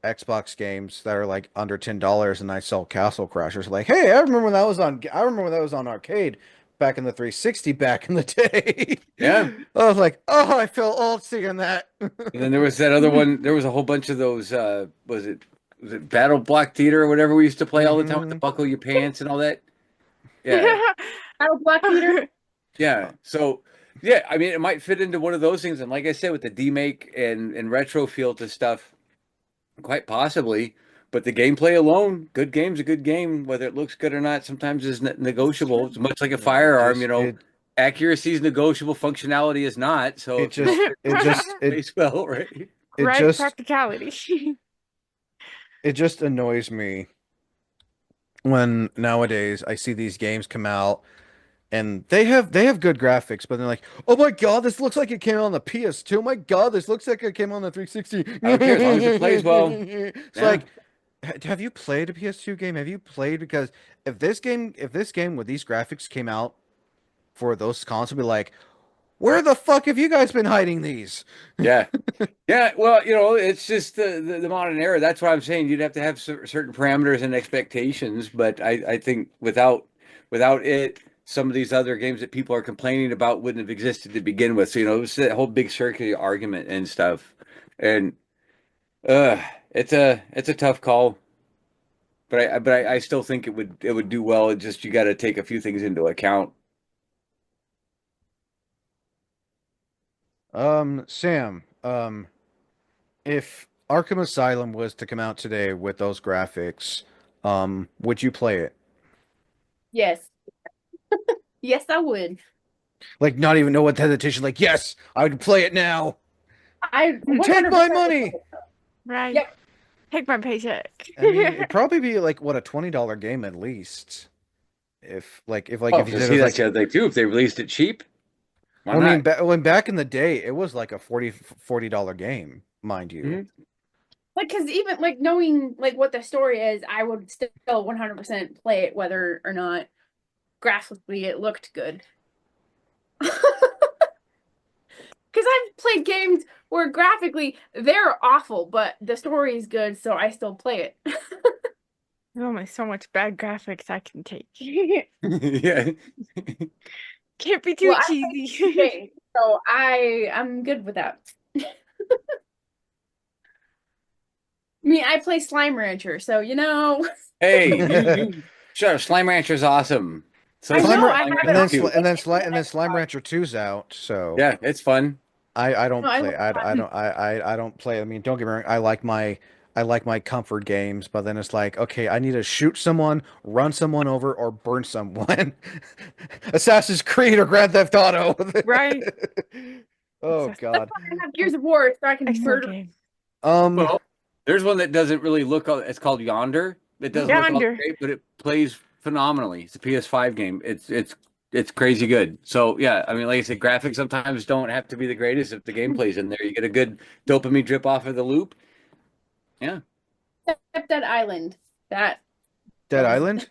Xbox games that are like under $10 and I saw Castle Crashers. Like, hey, I remember when that was on arcade back in the 360 back in the day. Yeah. I was like, oh, I feel old seeing that. And then there was that other one. There was a whole bunch of those. Was it Battle Block Theater or whatever we used to play all the time with the Hmm. buckle your pants and all that? Yeah, Battle Block Theater. yeah. So yeah, I mean, it might fit into one of those things. And like I said, with the demake and retro feel to stuff, quite possibly. But the gameplay alone, good game's a good game, whether it looks good or not. Sometimes is It's negotiable. true. It's much like a Yeah, it firearm. just Accuracy is negotiable, functionality is not. So if you don't fit place well, right? it Right just practicality. it just annoys me when nowadays I see these games come out and they have good graphics, but they're like, oh my God, this looks like it came out on the PS2. Oh my God, this looks like it came out on the 360. I don't care as long as it plays well. It's Yeah. like, have you played a PS2 game? Have you played? Because if this game with these graphics came out for those consoles, be like, Where the fuck have you guys been hiding these? Yeah. Yeah, well, it's just the modern era. That's why I'm saying you'd have to have certain parameters and expectations. But I think without it, some of these other games that people are complaining about wouldn't have existed to begin with. So, it was that whole big circular argument and stuff. And uh, it's a tough call. But I still think it would do well. It just you got to take a few things into account. Sam, if Arkham Asylum was to come out today with those graphics, would you play it? Yes. Yes, I would. Like, not even know what hesitation, like, yes, I would play it now. I Take my 100% would money. play it. Right. Yep. Take my paycheck. I mean, it'd probably be like what a $20 game at least. Oh, If you because said it see, was that's like, the other thing too. If they released it cheap, why well, I mean, not? when back in the day, it was like a $40 game, mind you. Mhm. Like, because even like knowing like what the story is, I would still 100% play it whether or not graphically it looked good. Because I've played games where graphically they're awful, but the story is good, so I still play it. There's only so much bad graphics I can take. Yeah. Can't be too Well, I play cheesy. games, so I'm good with that. I mean, I play Slime Rancher, so Hey, you shut up. Slime Rancher is awesome. So I is Slime, know Ra- I Slime have and it Rancher then on 2. And then Slime Xbox. Rancher Two's out, so Yeah, it's fun. I don't No, I love play. fun. I don't play. I mean, don't get me wrong. I like my comfort games, but then it's like, okay, I need to shoot someone, run someone over, or burn someone. Assassin's Creed or Grand Theft Auto. Right? Oh That's That's God. why I have Gears of War, so I can excellent murder. game. Um, Well, there's one that doesn't really look, it's called Yonder. It doesn't look all Yonder. great, but it plays phenomenally. It's a PS5 game. It's crazy good. So yeah, I mean, like I said, graphics sometimes don't have to be the greatest if the gameplay's in there. You get a good dopamine drip off of the loop. Yeah. Except Dead Island. That Dead was Island.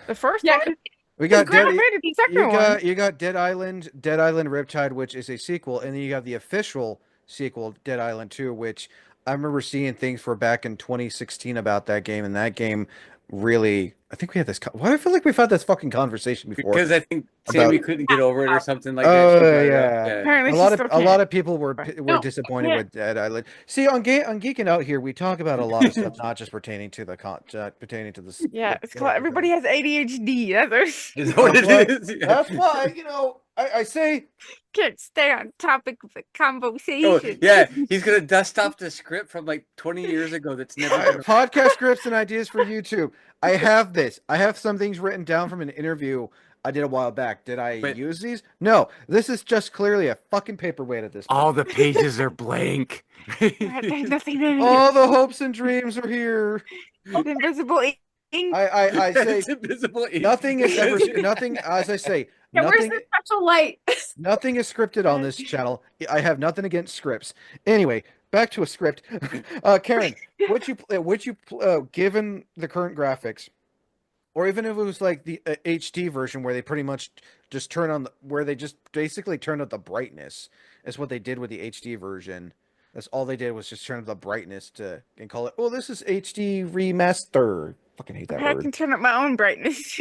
The first yeah, one? We because got I Dead. played the second one. You got Dead Island Riptide, which is a sequel, and then you have the official sequel, Dead Island 2, which I remember seeing things for back in 2016 about that game, and that game really, I think we had this. Why do I feel like we've had this fucking conversation before Because I think about? Sammy couldn't get over it or something like that. She Oh brought it up. yeah, Yeah. Apparently she still a lot can't. of people But were no, disappointed yeah. with Dead Island. See, on Geeking Out here, we talk about a lot of stuff, not just pertaining to pertaining to yeah, it's called the everybody has ADHD. That's Is that what That's it why. is? Yeah. That's why. I say. can't stay on topic of the Oh, conversation. yeah. He's gonna dust off the script from like 20 years ago that's never been. Podcast scripts and ideas for YouTube. I have this. I have some things written down from an interview I did a while back. Did I But use these? No. This is just clearly a fucking paperweight at this all point. the pages are blank. There's nothing in it. All the hopes and dreams are here. The invisible ink. I say It's invisible ink. nothing is ever nothing. As I say, Yeah, where's nothing. the special light? Nothing is scripted on this channel. I have nothing against scripts. Anyway, back to a script. Karen, given the current graphics, or even if it was like the HD version where they pretty much just where they just basically turned up the brightness. That's what they did with the HD version. That's all they did was just turn up the brightness and call it, oh, this is HD remaster. Fucking hate that I word. can turn up my own brightness.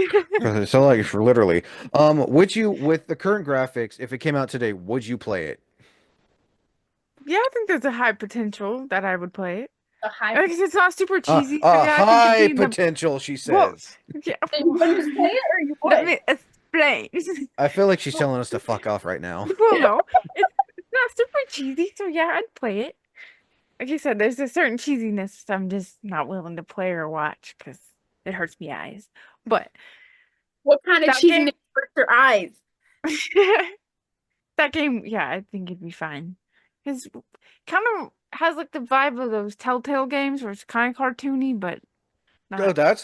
So like for literally. Would you, with the current graphics, if it came out today, would you play it? Yeah, I think there's a high potential that I would play it. A high. Because it's not super cheesy, so A yeah, I think it'd high be in the potential, she well, says. yeah. You wouldn't play it, or you Let would? me explain. I feel like she's telling us to fuck off right now. Well, no, it's not super cheesy, so yeah, I'd play it. Like you said, there's a certain cheesiness I'm just not willing to play or watch because it hurts my eyes. But What kind of that game, cheating hurts your eyes? that game, yeah, I think it'd be fine. It's kind of has like the vibe of those Telltale games where it's kind of cartoony, but Oh, not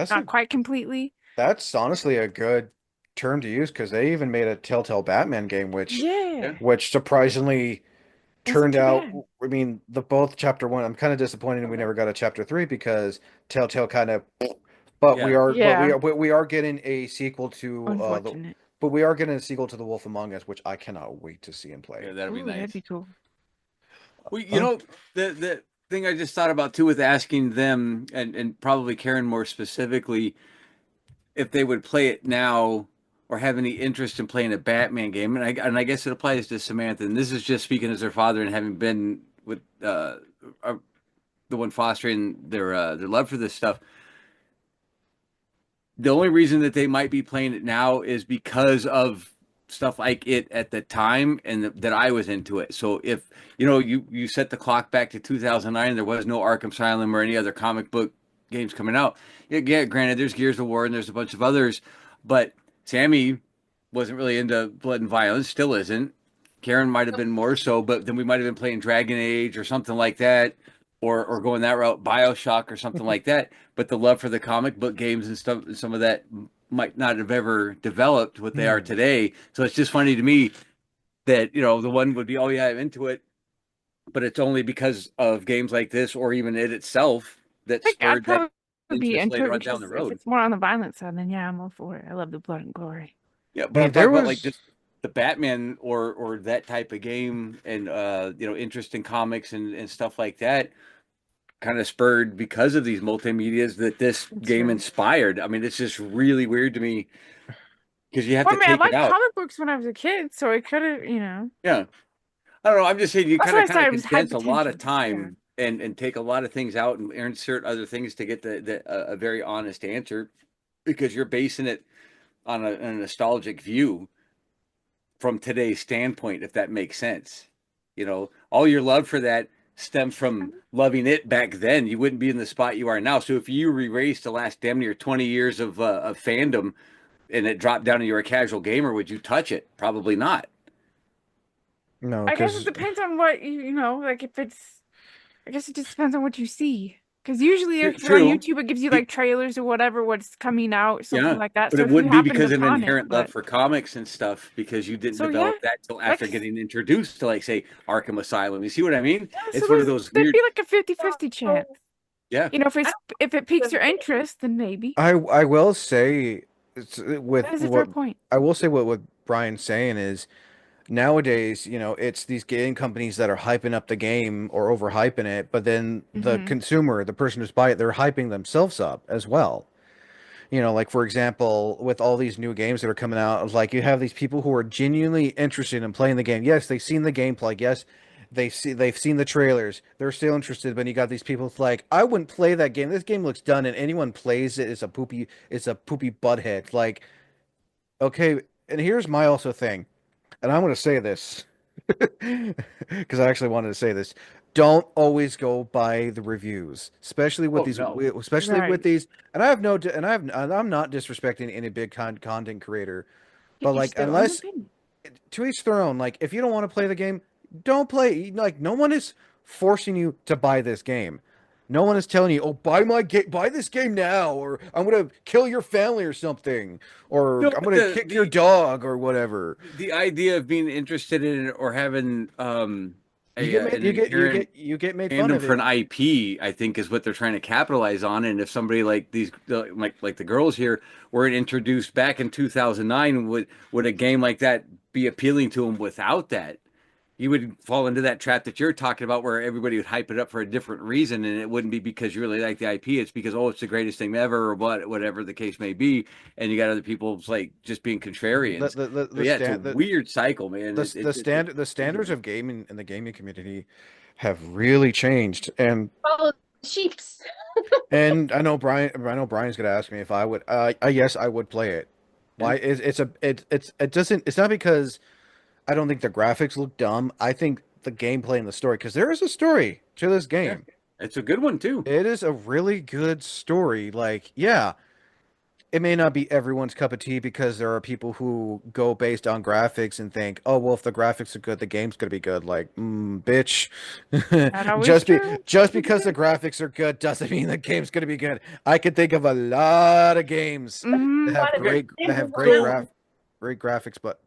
not quite completely. that's honestly a good term to use because they even made a Telltale Batman game, Yeah, which surprisingly wasn't turned too out. bad. I mean, the both chapter one. I'm kind of disappointed we never got a chapter three because Telltale kind of. But Yeah. we Yeah, are getting a sequel to unfortunate. But we are getting a sequel to The Wolf Among Us, which I cannot wait to see and Yeah, play. that'd be Ooh, that'd nice. be cool. Well, you Uh, know, the thing I just thought about too with asking them and probably Karen more specifically if they would play it now or have any interest in playing a Batman game, and I guess it applies to Samantha. And this is just speaking as their father and having been with uh, the one fostering their love for this stuff. The only reason that they might be playing it now is because of stuff like it at the time and that I was into it. So if you set the clock back to 2009, there was no Arkham Asylum or any other comic book games coming out. Yeah, granted, there's Gears of War and there's a bunch of others, but Sammy wasn't really into blood and violence, still isn't. Karen might have been more so, but then we might have been playing Dragon Age or something like that, or going that route, BioShock or something like that. But the love for the comic book games and stuff, some of that might not have ever developed what they are hmm. today. So it's just funny to me that the one would be, oh yeah, I'm into it, but it's only because of games like this or even it itself that Like I'd spurred that probably be interest into later it on down the because if road. it's more on the violent side, then yeah, I'm all for it. I love the blood and glory. Yeah, I but mean, I'm there talking about like was just the Batman or that type of game and interest in comics and stuff like that kind of spurred because of these multimedias that this That's game true. inspired. I mean, it's just really weird to me because you have Well, to I mean, I take it liked out. comic books when I was a kid, so it could have. Yeah. I don't know. I'm just saying you That's kind why of I kind said of it was high condense a lot of potential. Yeah. time and take a lot of things out and insert other things to get a very honest answer because you're basing it on a nostalgic view from today's standpoint, if that makes sense. All your love for that stems from loving it back then. You wouldn't be in the spot you are now. So if you erased the last damn near 20 years of fandom and it dropped down and you were a casual gamer, would you touch it? Probably not. no, I guess it because depends on what like if it's, I guess it just depends on what you see. Because usually if you're on True. YouTube, it gives you like trailers or whatever, what's coming out, something Yeah. like that. But So it if you wouldn't be happened because of upon it, inherent love but for comics and stuff, because you didn't so yeah, develop that till like, after getting introduced to, like, say, Arkham Asylum. You see what I mean? yeah, so It's one of those there'd weird, be like a 50-50 chance. yeah. If it piques your interest, then maybe. I will say That with is a fair what point. I will say what Brian's saying is nowadays, it's these game companies that are hyping up the game or overhyping it, but then the Mm-hmm. consumer, the person who's buying it, they're hyping themselves up as well. Like for example, with all these new games that are coming out, like you have these people who are genuinely interested in playing the game. Yes, they've seen the gameplay. Yes, they've seen the trailers. They're still interested, but you got these people who's like, I wouldn't play that game. This game looks done, and anyone plays it is a poopy butthead. Like, okay, and here's my also thing, and I'm gonna say this because I actually wanted to say this. Don't always go by the reviews, especially with Oh, these, no. especially with Right. these. And I have no, and I'm not disrespecting any big content creator, but like, Each their own unless opinion. to each their own. Like, if you don't want to play the game, don't play. Like, no one is forcing you to buy this game. No one is telling you, "Oh, buy my game, buy this game now," or "I'm gonna kill your family" or something, or No, "I'm but gonna the, kick your the dog" or whatever. the idea of being interested in it or having You get made, an inherent you get made fun fandom of for it. an IP, I think is what they're trying to capitalize on. And if somebody like these, like the girls here, were introduced back in 2009, would a game like that be appealing to them without that? You would fall into that trap that you're talking about, where everybody would hype it up for a different reason, and it wouldn't be because you really like the IP. It's because it's the greatest thing ever, or whatever the case may be. And you got other people like just being The contrarians. the the, So the yeah, it's a stand weird cycle, man. the It's standards interesting. of gaming in the gaming community have really changed. Follow sheeps. And I know Brian's gonna ask me if I would. Yes, I would play it. Yeah, Why? It doesn't. It's not because I don't think the graphics look dumb. I think the gameplay and the story, because there is a story to this yeah, game. it's a good one too. It is a really good story. Like, yeah, it may not be everyone's cup of tea because there are people who go based on graphics and think, oh, well, if the graphics are good, the game's gonna be good. Like, bitch, Not always true. just because the graphics are good doesn't mean the game's gonna be good. I can think of a lot of games that Mm-hmm. have Okay, Design. great graphics, but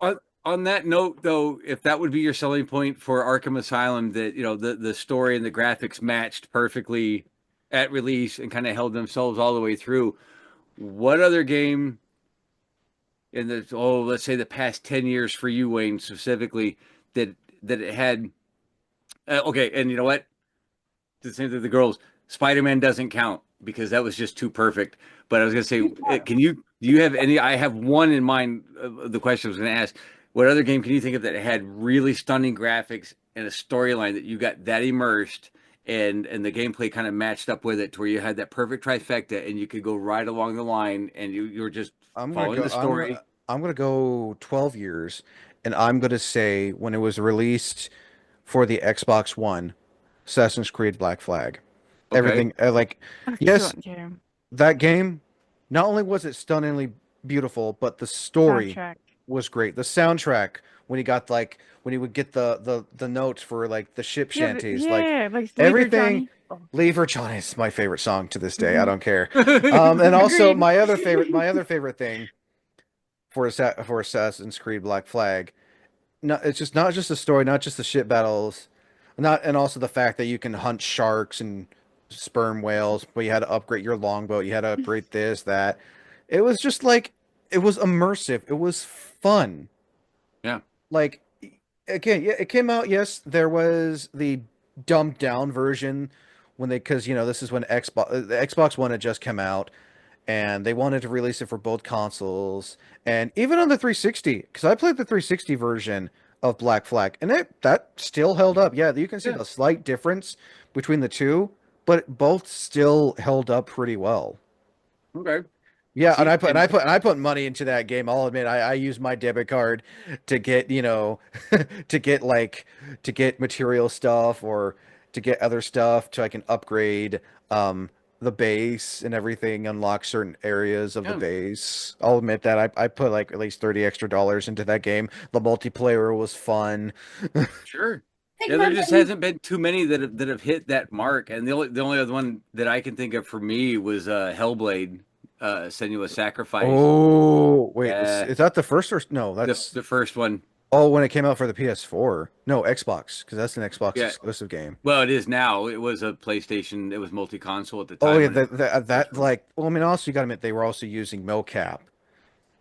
on that note, though, if that would be your selling point for Arkham Asylum, that the story and the graphics matched perfectly at release and kind of held themselves all the way through, what other game in the let's say the past 10 years for you, Wayne, specifically, that it had okay, and you know what? The same to the girls, Spider-Man doesn't count because that was just too perfect. But I was gonna say, can you do you have any? I have one in mind. The question I was gonna ask: what other game can you think of that had really stunning graphics and a storyline that you got that immersed and the gameplay kind of matched up with it, to where you had that perfect trifecta and you could go right along the line and you were just I'm gonna following go. the story? I'm gonna go 12 years, and I'm gonna say when it was released for the Xbox One, Assassin's Creed Black Flag. Okay, Everything like, yes, Excellent game. that game. Not only was it stunningly beautiful, but the story Soundtrack. was great. The soundtrack when he got like when he would get the notes for like the ship Yeah, shanties, like yeah, like Lever everything. Johnny. Oh. Leave Her John is my favorite song to this day. I Mhm. don't care. And also Agreed. my other favorite thing for Assassin's Creed Black Flag. No, it's just not just the story, not just the ship battles, not and also the fact that you can hunt sharks and sperm whales, but you had to upgrade your longboat, you had to upgrade this, that. It was just like it was immersive. It was fun. yeah, Like again, yeah, it came out, yes, there was the dumbed down version when they because this is when the Xbox One had just come out and they wanted to release it for both consoles and even on the 360 because I played the 360 version of Black Flag and that still held up. Yeah, you can see yeah, the slight difference between the two, but both still held up pretty well. okay. Yeah, and See, and I put money into that game. I'll admit, I use my debit card to get, to get to get material stuff or to get other stuff so I can upgrade the base and everything, unlock certain areas of the yeah, base. I'll admit that I put like at least $30 extra into that game. The multiplayer was fun. sure. Take Yeah, my there just money. hasn't been too many that have hit that mark, and the only other one that I can think of for me was Hellblade, Senua's Sacrifice. Oh, wait, Yeah, is that the first or no, that's the first one. oh when it came out for the PS4. No, Xbox, because that's an Xbox Yeah, exclusive game. well, it is now. It was a PlayStation. It was multi-console at the Oh time yeah, when it first that released. like well, I mean, also you got to admit they were also using mocap,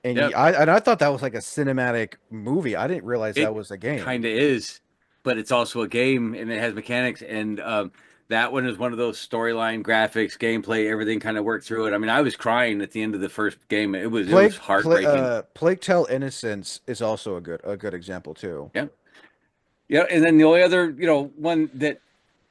and Yep, I thought that was like a cinematic movie. I didn't realize that it was a game. kind of is, but it's also a game and it has mechanics. And that one is one of those storyline, graphics, gameplay, everything kind of worked through it. I mean, I was crying at the end of the first game. It was heartbreaking. Plague Tale Innocence is also a good example too. Yeah, yeah. And then the only other, one that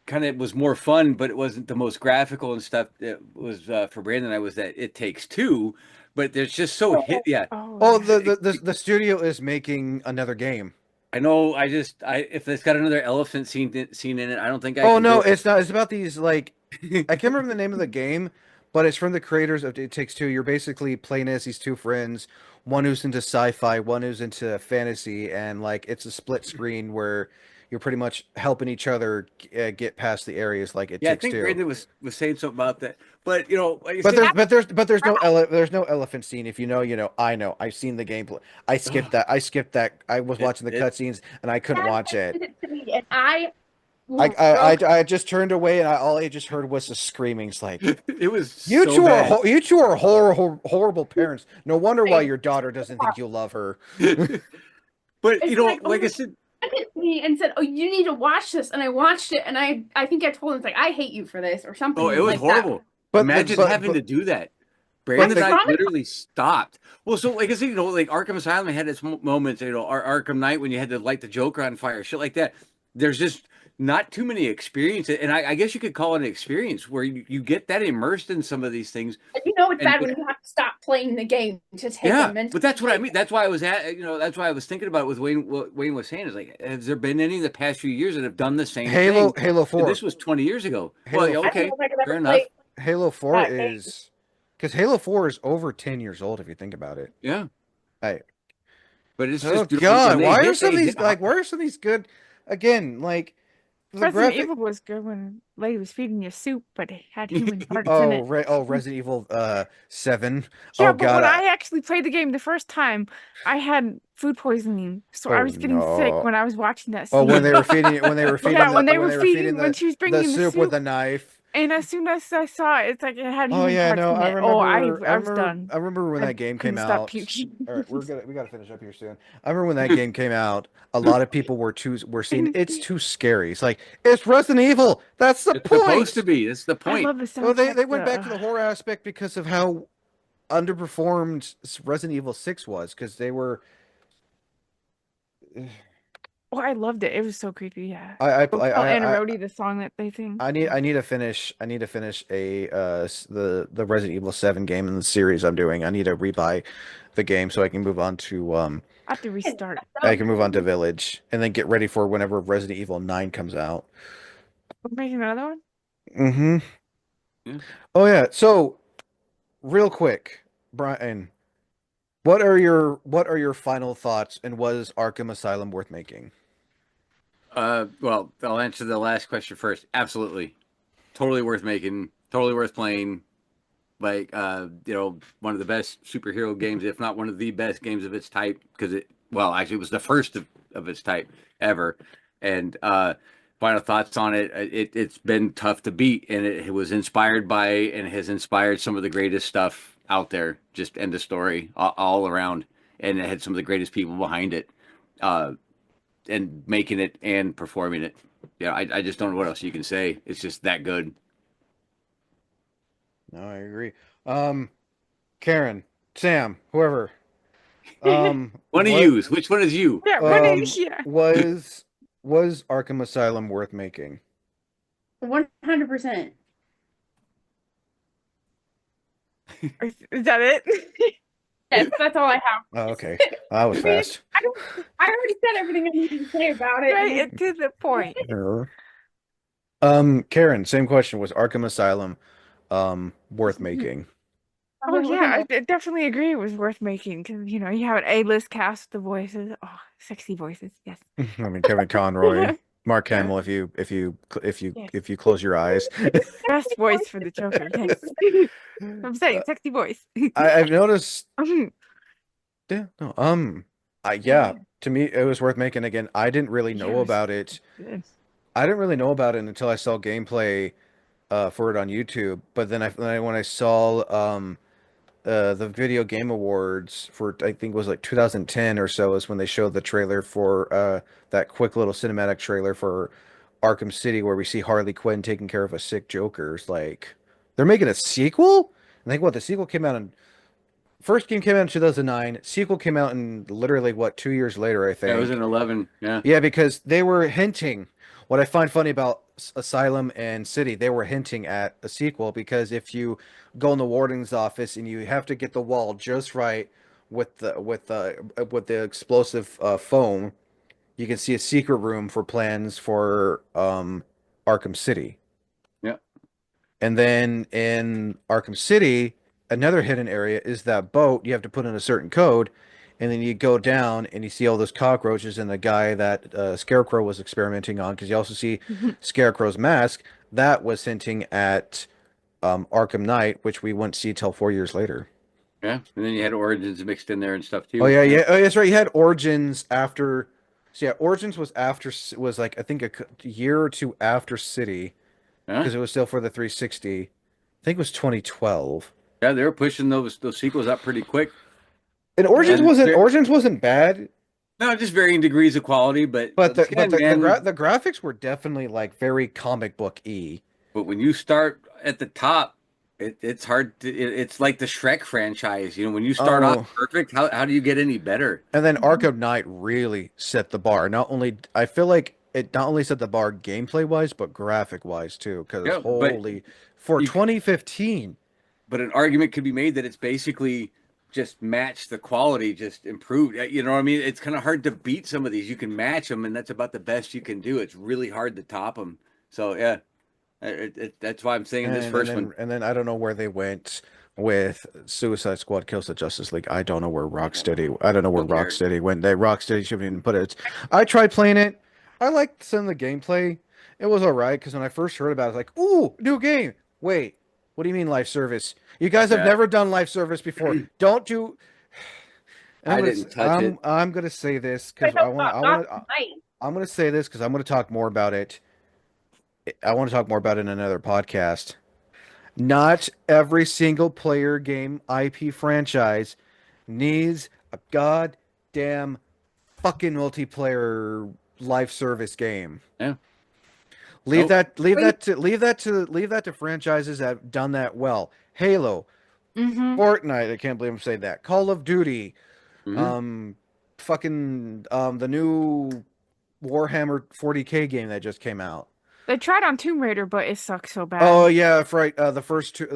kind of was more fun, but it wasn't the most graphical and stuff. That was for Brandon and I was that It Takes Two, but there's just so hit. Yeah, Oh Oh, yeah. the studio is making another game. I know. I if it's got another elephant scene in it, I don't think I Oh can do no, it's not. It's about these like I it. can't remember the name of the game, but it's from the creators of It Takes Two. You're basically playing as these two friends, one who's into sci-fi, one who's into fantasy, and like it's a split screen where you're pretty much helping each other get past the areas like It Yeah, I Takes think Two. Brandon was saying something about that. But like I But said, there's no elephant scene. If you know, you know. I know. I've seen the gameplay. I skipped ugh, that. I skipped that. I was watching the it cutscenes and I couldn't Dad watch it. sent it to me, and I broke. I just turned away and all I just heard was the screamings like. it was You so two are bad. you two are horrible parents. No wonder why your daughter doesn't think you love her. But It's like, oh like I my, said, sent it to me and said, "Oh, you need to watch this." And I watched it, and I think I told him it's like, "I hate you for this" or oh, it something was like that. horrible. But the Imagine having to do that. but Brandon I'm and the I traumatized. literally stopped. Well, so like I said, like Arkham Asylum had its moments, Arkham Knight when you had to light the Joker on fire, shit like that. There's just not too many experiences, and I guess you could call it an experience where you get that immersed in some of these things, You know it's and bad when you have to stop playing the game to take a yeah, mental but that's what I break. mean. That's why I was that's why I was thinking about it with Wayne. What Wayne was saying is like, has there been any of the past few years that have done the same thing? Halo And 4. this was 20 years ago. Well, Halo yeah, I don't know okay, if I could fair ever enough. play Halo 4 that game. is because Halo 4 is over 10 years old if you think about it. Yeah, I but it's Oh just when God, they hit hard. why are some of these good again, like the Resident graphic Evil was good when lady was feeding you soup, but it had human parts in it. Resident Evil 7. Yeah, Oh but God, when I actually played the game the first time, I had food poisoning, so I oh was getting sick no. when I was watching that Oh, when they scene. were feeding Yeah, when they when were they were feeding feeding, when she was the bringing in the soup with soup. the knife. And as soon as I saw it, it's like it had Oh human yeah, parts no, in I it. Oh, remember, I I was remember, done. I remember when I that game came couldn't stop out. puking. All right, we gotta finish up here soon. I remember when that game came out, a lot of people were saying And it's too scary. It's like it's Resident Evil. That's the It's supposed to point. be. That's the I point. love the Well, soundtrack. they went back to the horror aspect because of how underperformed Resident Evil 6 was because they were Oh, I loved it. It was so creepy. Yeah. I Go tell Anna Rodi the song that they sing. I need to finish a the Resident Evil 7 game in the series I'm doing. I need to rebuy the game so I can move on to I have to restart. I can move on to Village and then get ready for whenever Resident Evil 9 comes out. We're making another one. Mm-hmm. Yeah. Oh yeah. So real quick, Brian, what are your final thoughts and was Arkham Asylum worth making? Well, I'll answer the last question first. Absolutely. Totally worth making, totally worth playing. Like, one of the best superhero games, if not one of the best games of its type, because well, actually, it was the first of its type ever. And final thoughts on it, it's been tough to beat, and it was inspired by and has inspired some of the greatest stuff out there. Just end of story, all around, and it had some of the greatest people behind it. Uh, and making it and performing it. Yeah, I just don't know what else you can say. It's just that good. No, I agree. Um, Karen, Sam, whoever. One of What yous. Which one is you? Yeah, what is yeah. was Arkham Asylum worth making? 100%. Is that it? Yes, that's all I have. Oh, okay. That was I mean, fast. I already said everything I needed to say about it. Right, and to the point. Karen, same question. Was Arkham Asylum worth making? Oh yeah, I definitely agree it was worth making because you know you have an A-list cast, the voices, oh, sexy voices, yes. I mean, Kevin Conroy, Mark Yeah. Hamill, Yes. if you close your eyes. Best voice for the Joker, yes. I'm saying sexy voice. I've noticed. Mhm. Yeah, no, Oh yeah. yeah, To me, it was worth making. Again, I didn't really yeah, it know was about it. good. I didn't really know about it until I saw gameplay for it on YouTube. But when I saw the Video Game Awards for I think it was like 2010 or so is when they showed the trailer for that quick little cinematic trailer for Arkham City where we see Harley Quinn taking care of a sick Joker. It's like they're making a sequel? I think what the sequel came out in first game came out in 2009. Sequel came out in literally what 2 years later, I Yeah, it was think. an 11. Yeah. Yeah, because they were hinting. What I find funny about Asylum and City, they were hinting at a sequel because if you go in the warden's office and you have to get the wall just right with the explosive foam, you can see a secret room for plans for Arkham City. Yeah. And then in Arkham City, another hidden area is that boat. You have to put in a certain code, and then you go down and you see all those cockroaches and the guy that Scarecrow was experimenting on. Because you also see Scarecrow's mask that was hinting at Arkham Knight, which we wouldn't see till 4 years later. Yeah. And then you had Origins mixed in there and stuff Oh too. yeah, Yeah. yeah. Oh, that's right. You had Origins after. So yeah, Origins was after was like I think a year or two after City Yeah. because it was still for the 360. I think it was 2012. Yeah, they were pushing those sequels up pretty quick. And And Origins wasn't bad, no, just varying degrees of quality, but but again, man, the graphics were definitely like very comic book y. but when you start at the top, it's hard to it's like the Shrek franchise. When you start off Oh, perfect, how do you get any better? and then Arkham Knight really set the bar. Not only I feel like it not only set the bar gameplay wise, but graphic wise too. Because Yeah, but holy, for you 2015, but an argument could be made that it's basically just matched the quality, just improved. You know what I mean? It's kind of hard to beat some of these. You can match them, and that's about the best you can do. It's really hard to top them. So yeah, that's why I'm saying this first one. and then I don't know where they went with Suicide Squad Kills the Justice League. I don't know where Don't care. Rocksteady went. Rocksteady shouldn't even put it. I tried playing it. I liked some of the gameplay. It was all right because when I first heard about it, I was like, "Ooh, new game." Wait, what do you mean live service? You guys have Yeah, never done live service before. Don't do. And I didn't touch it. I'm gonna say this I because know about Gotham Knight. I'm gonna say this because I'm gonna talk more about it I want to talk more about it in another podcast. Not every single player game IP franchise needs a goddamn fucking multiplayer live service game. Yeah. Leave Nope. that leave Wait, that to leave that to leave that to franchises that have done that well. Halo, Mm-hmm. Fortnite, I can't believe I'm saying that. Call of Duty, Hmm. um fucking the new Warhammer 40K game that just came out. They tried on Tomb Raider, but it sucks so Oh bad. yeah, right. The first Tomb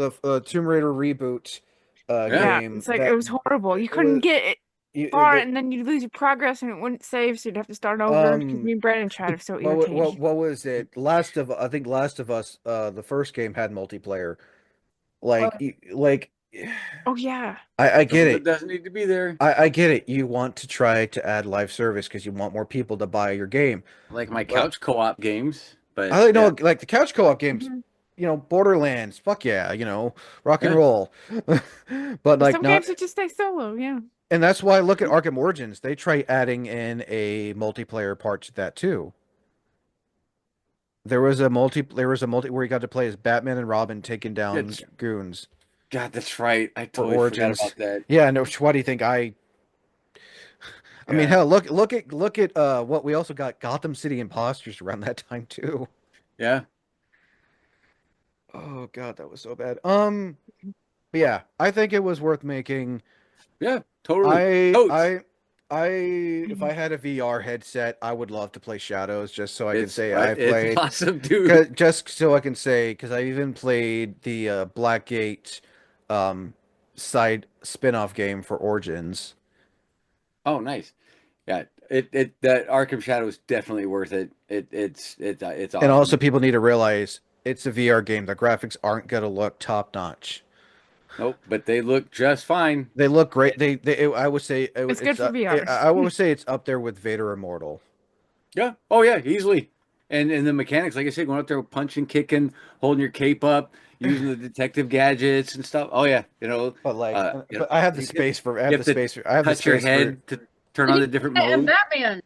Raider reboot Yeah. Yeah, game it's like it that was horrible. You it was couldn't get it far, the and then you'd lose your progress, and it wouldn't save, so you'd have to start over. Because um me and Brandon tried. It was so irritating. what was it? I think Last of Us the first game had multiplayer. oh, Like Oh yeah. I Some get of it it. doesn't need to be there. I get it. You want to try to add live service because you want more people to buy your game. Like my But couch co-op games, but I don't yeah, know, like the couch co-op games, Mhm. Borderlands, fuck yeah, rock and yeah, roll. But But like some not games would just stay solo. Yeah. and that's why I look at Arkham Origins. They try adding in a multiplayer part to that too. There was a multi where you got to play as Batman and Robin taking down it's goons God, that's right. I for totally forgot Origins. about that. Yeah, no, why do you think I mean, Yeah, hell, look at what we also got Gotham City Imposters around that time too. yeah, Oh God, that was so bad. But yeah, I think it was worth making. yeah, totally. I Totes. I I if I had a VR headset, I would love to play Shadows just so I can say I It's played. awesome, dude. Just so I can say, because I even played the Blackgate um, side spin-off game for Origins. Oh, nice. Yeah, it that Arkham Shadow is definitely worth it. It's And also, awesome. people need to realize it's a VR game. The graphics aren't going to look top-notch. Nope, but they look just fine. They look great. I would say It's good for VR. I would say it's up there with Vader Immortal. Yeah. Oh yeah, easily. And the mechanics, like I said, going up there punching, kicking, holding your cape up, using the detective gadgets and stuff. Oh yeah, But I have the space for you have to I have the touch your space for head to turn did on you the different say and modes. Batman?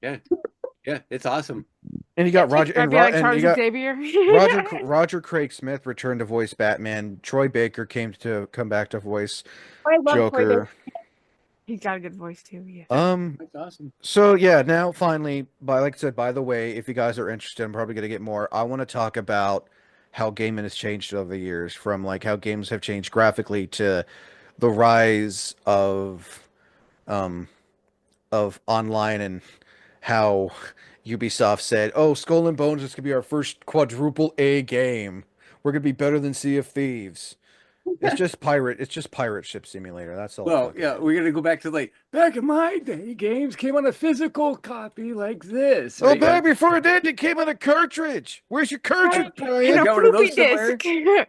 Yeah, yeah, it's awesome. and you got That'd be like Charles Xavier. Roger Craig Smith returned to voice Batman. Troy Baker come back to voice I love Troy Baker. Joker. He's got a good voice too. Yeah. Yeah, Um, it's awesome. so yeah, now finally, like I said, by the way, if you guys are interested, I'm probably gonna get more. I want to talk about how gaming has changed over the years, from like how games have changed graphically to the rise um of online and how Ubisoft said, "Oh, Skull and Bones is gonna be our first quadruple A game. We're gonna be better than Sea of Thieves." It's just pirate ship simulator. That's all it Well, fucking yeah, is. we're gonna go back to like back in my day, games came on a physical copy like this, Oh, right? back before it did, it came on a cartridge. Where's your cartridge, Right. In You Brian? a got one of floopy those somewhere? disk. They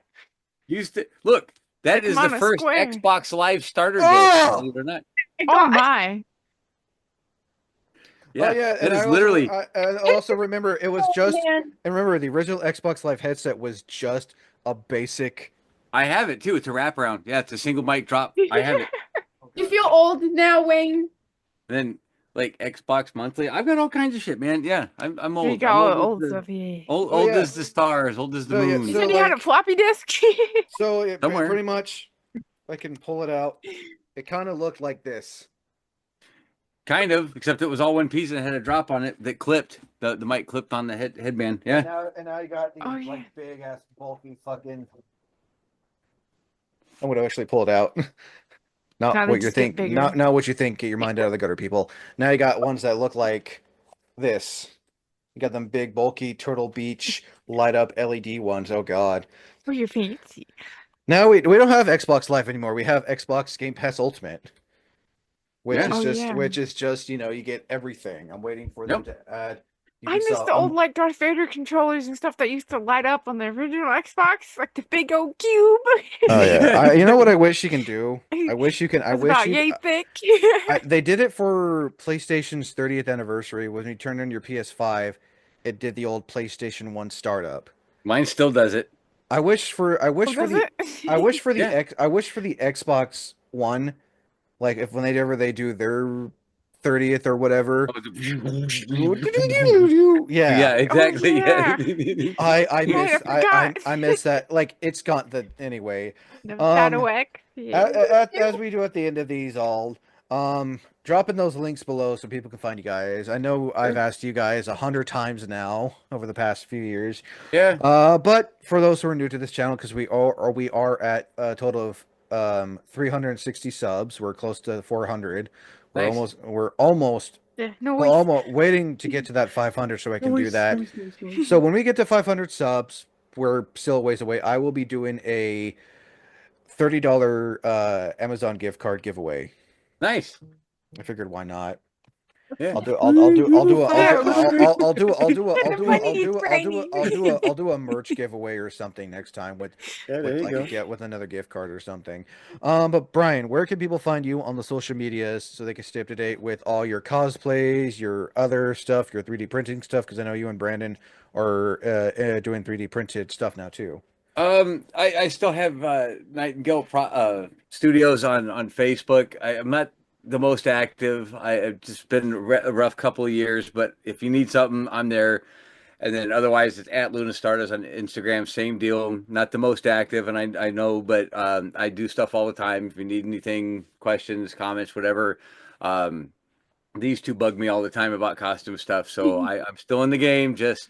Used to look. That come is the on a first square. Xbox Live starter disc, Oh, believe it or not. Oh God, my. oh Yeah, yeah, that is literally. I also remember it was oh, just. man. And remember, the original Xbox Live headset was just a basic. I have it too. It's a wraparound. Yeah, it's a single mic drop. I have it. Oh You God. feel old now, Wayne? And then like Xbox monthly. I've got all kinds of shit, man. Yeah, I'm You old. got I'm all old the as old the stuff, yeah. Oh old yeah. as the stars, old as the You moon. said you had a floppy disk? Somewhere. Pretty much, if I can pull it out. It kind of looked like this. Kind of, except it was all one piece and it had a drop on it that clipped. The mic clipped on the headband. Yeah. And now you got these Oh, yeah. like big ass bulky fucking. I'm gonna actually pull it out. Not Now they what you're just get think. bigger. Not what you think. Get your mind out of the gutter, people. Now you got ones that look like this. You got them big, bulky Turtle Beach light up LED ones. Oh God. For your fancy. Now we don't have Xbox Live anymore. We have Xbox Game Pass Ultimate, Yeah. Oh yeah. which is just you get everything. I'm waiting for them Yep. to add I miss Ubisoft. the old like Darth Vader controllers and stuff that used to light up on the original Xbox, like the big old cube. Oh yeah. You know what I wish you can do? I wish you can. I It's wish about you. yay thick. They did it for PlayStation's 30th anniversary. When you turned on your PS5, it did the old PlayStation 1 startup. Mine still does it. I wish for I wish Oh, for does the it? I wish for the Yeah. I wish for the Xbox One, like if whenever they do their 30th or whatever. Oh, Yeah. yeah, Oh exactly. Yeah. yeah. I Right, I miss forgot. I miss that. Like it's got the anyway. The Um Shadow X. Yeah. as we do at the end of these all, drop in those links below so people can find you guys. I know I've asked you guys 100 times now over the past few years. Yeah. But for those who are new to this channel, because we are at a total of 360 subs. We're close to 400. Nice. We're almost Yeah. well, Noise. almost waiting to get to that 500 so I can do Noise, that. noise, noise, noise. So when we get to 500 subs, we're still a ways away. I will be doing a $30 Amazon gift card giveaway. Nice. I figured why not? Yeah. Yeah. I'll do a merch giveaway or something next time Yeah, there with you like a go. get with another gift card or something. But Brian, where can people find you on the social medias so they can stay up to date with all your cosplays, your other stuff, your 3D printing stuff? Because I know you and Brandon are doing 3D printed stuff now too. I still have Nightingale Studios on Facebook. I'm not the most active. I've just been a rough couple of years, but if you need something, I'm there. And then otherwise, it's at Luna Stardust on Instagram. Same deal. Not the most active, and I know, but I do stuff all the time. If you need anything, questions, comments, whatever. Um, these two bug me all the time about costume stuff. So I'm still in the game, just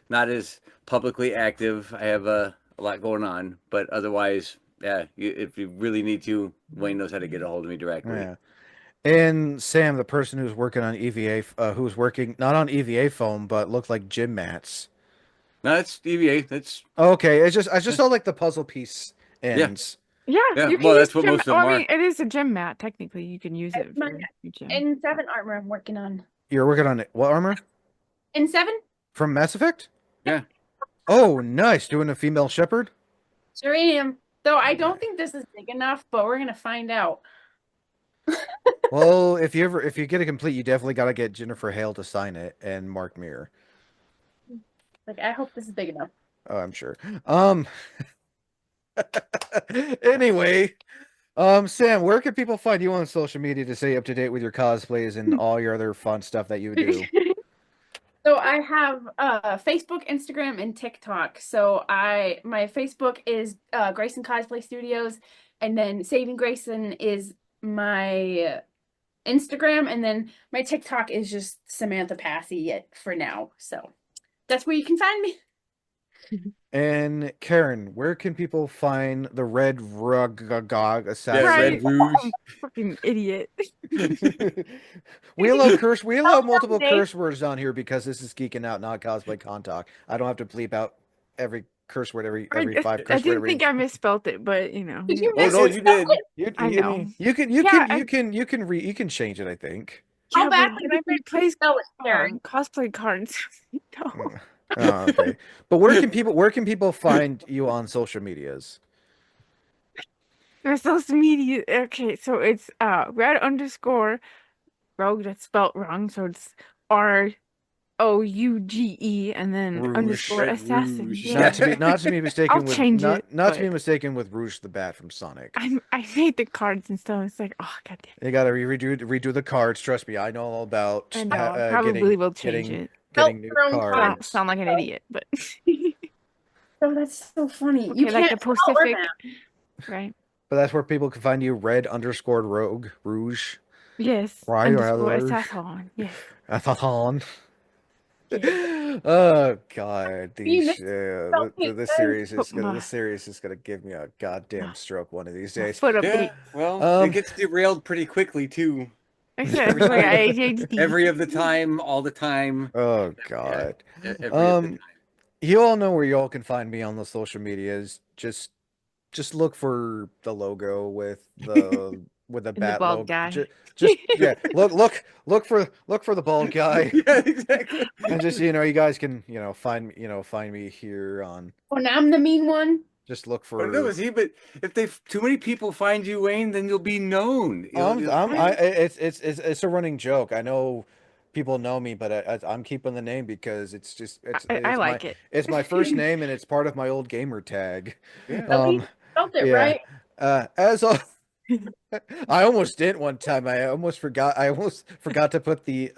not as publicly active. I have a lot going on, but otherwise, yeah, if you really need to, Wayne knows how to get a hold of me directly. Yeah. And Sam, the person who's working on EVA, who's working not on EVA foam, but looked like gym mats. No, that's EVA. That's Okay, I just yeah, saw like the puzzle piece yeah, ends. Yeah, yeah. you can Well, use that's what gym. most of Well, them I mean, are. it is a gym mat. Technically, you can use it My for your gym. N7 armor I'm working on. You're working on it. What armor? N7? From Mass Effect? Yeah. Oh, nice. Doing a female shepherd? Sure am. Though I Nice. don't think this is big enough, but we're gonna find out. Well, if you get it complete, you definitely got to get Jennifer Hale to sign it and Mark Muir. Like, I hope this is big enough. Oh, I'm sure. Um anyway, Sam, where can people find you on social media to stay up to date with your cosplays and all your other fun stuff that you do? So I have Facebook, Instagram, and TikTok. So my Facebook is Grayson Cosplay Studios, and then Saving Grayson is my Instagram, and then my TikTok is just Samantha Passy for now. So that's where you can find me. And Karen, where can people find the Red Rug Yeah, Assassin? Red Right. Rouge. Fucking idiot. We allow curse. We allow multiple someday. curse words on here because this is geeking out, not cosplay con talk. I don't have to bleep out every curse word, every five I curse word. didn't think I misspelled it, but you know, Did you Oh miss no, it? you did. I I know. mean, Yeah, you can change it. I think. How yeah, but badly when I did you made plays spell it, Karen? cosplay cards, no. Mm. Oh, okay. But where can people find you on social medias? There's social media. Okay, so it's red underscore rogue. That's spelled wrong, so it's ROUGE and then Rouge. underscore Red assassin. Rouge. Yeah, Not to be I'll mistaken with change it, not to be but mistaken with Rouge the Bat from Sonic. I made the cards and stuff. It's like, oh god damn. You gotta redo the cards. Trust me, I know all about I know. I probably will change getting it. Spelled new your own cards. cards. Sound like an idiot, but Oh, that's so funny. You okay, like the can't spell or Pacific, math. right? But that's where people can find you. Red underscored rogue rouge. Yes, Right, underscore rouge. assassin. Yes. Athathon. Yeah. Oh God, You these missed spelled it good. Put this series is gonna give me a goddamn stroke one of these my days. foot up Yeah, beat. well, it Um, gets derailed pretty quickly too. I said, Every it's like time, ADHD. every of the time, all the time. oh Yeah, God. every of the Um, time. you all know where y'all can find me on the social medias. Just look for the logo with the And the bat bald logo. guy. Just yeah, look for the bald guy. Yeah, exactly. And just you guys can find me here on. Oh, now I'm the mean one. Just look But no, for. see, but if they too many people find you, Wayne, then you'll be known. It's a running joke. I know people know me, but I'm keeping the name because it's just I like it. it's my first name and it's part of my old gamer tag. Yeah. At Um, least you spelled it yeah. right. As al- I almost did one time. I almost forgot. I almost forgot to put the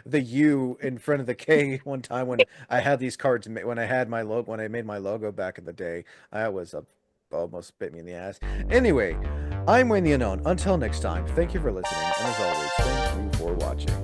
U in front of the K one time when I had these cards. When I had my logo, when I made my logo back in the day, I was almost bit me in the ass. Anyway, I'm Wayne the Unknown. Until next time, thank you for listening, and as always, thank you for watching.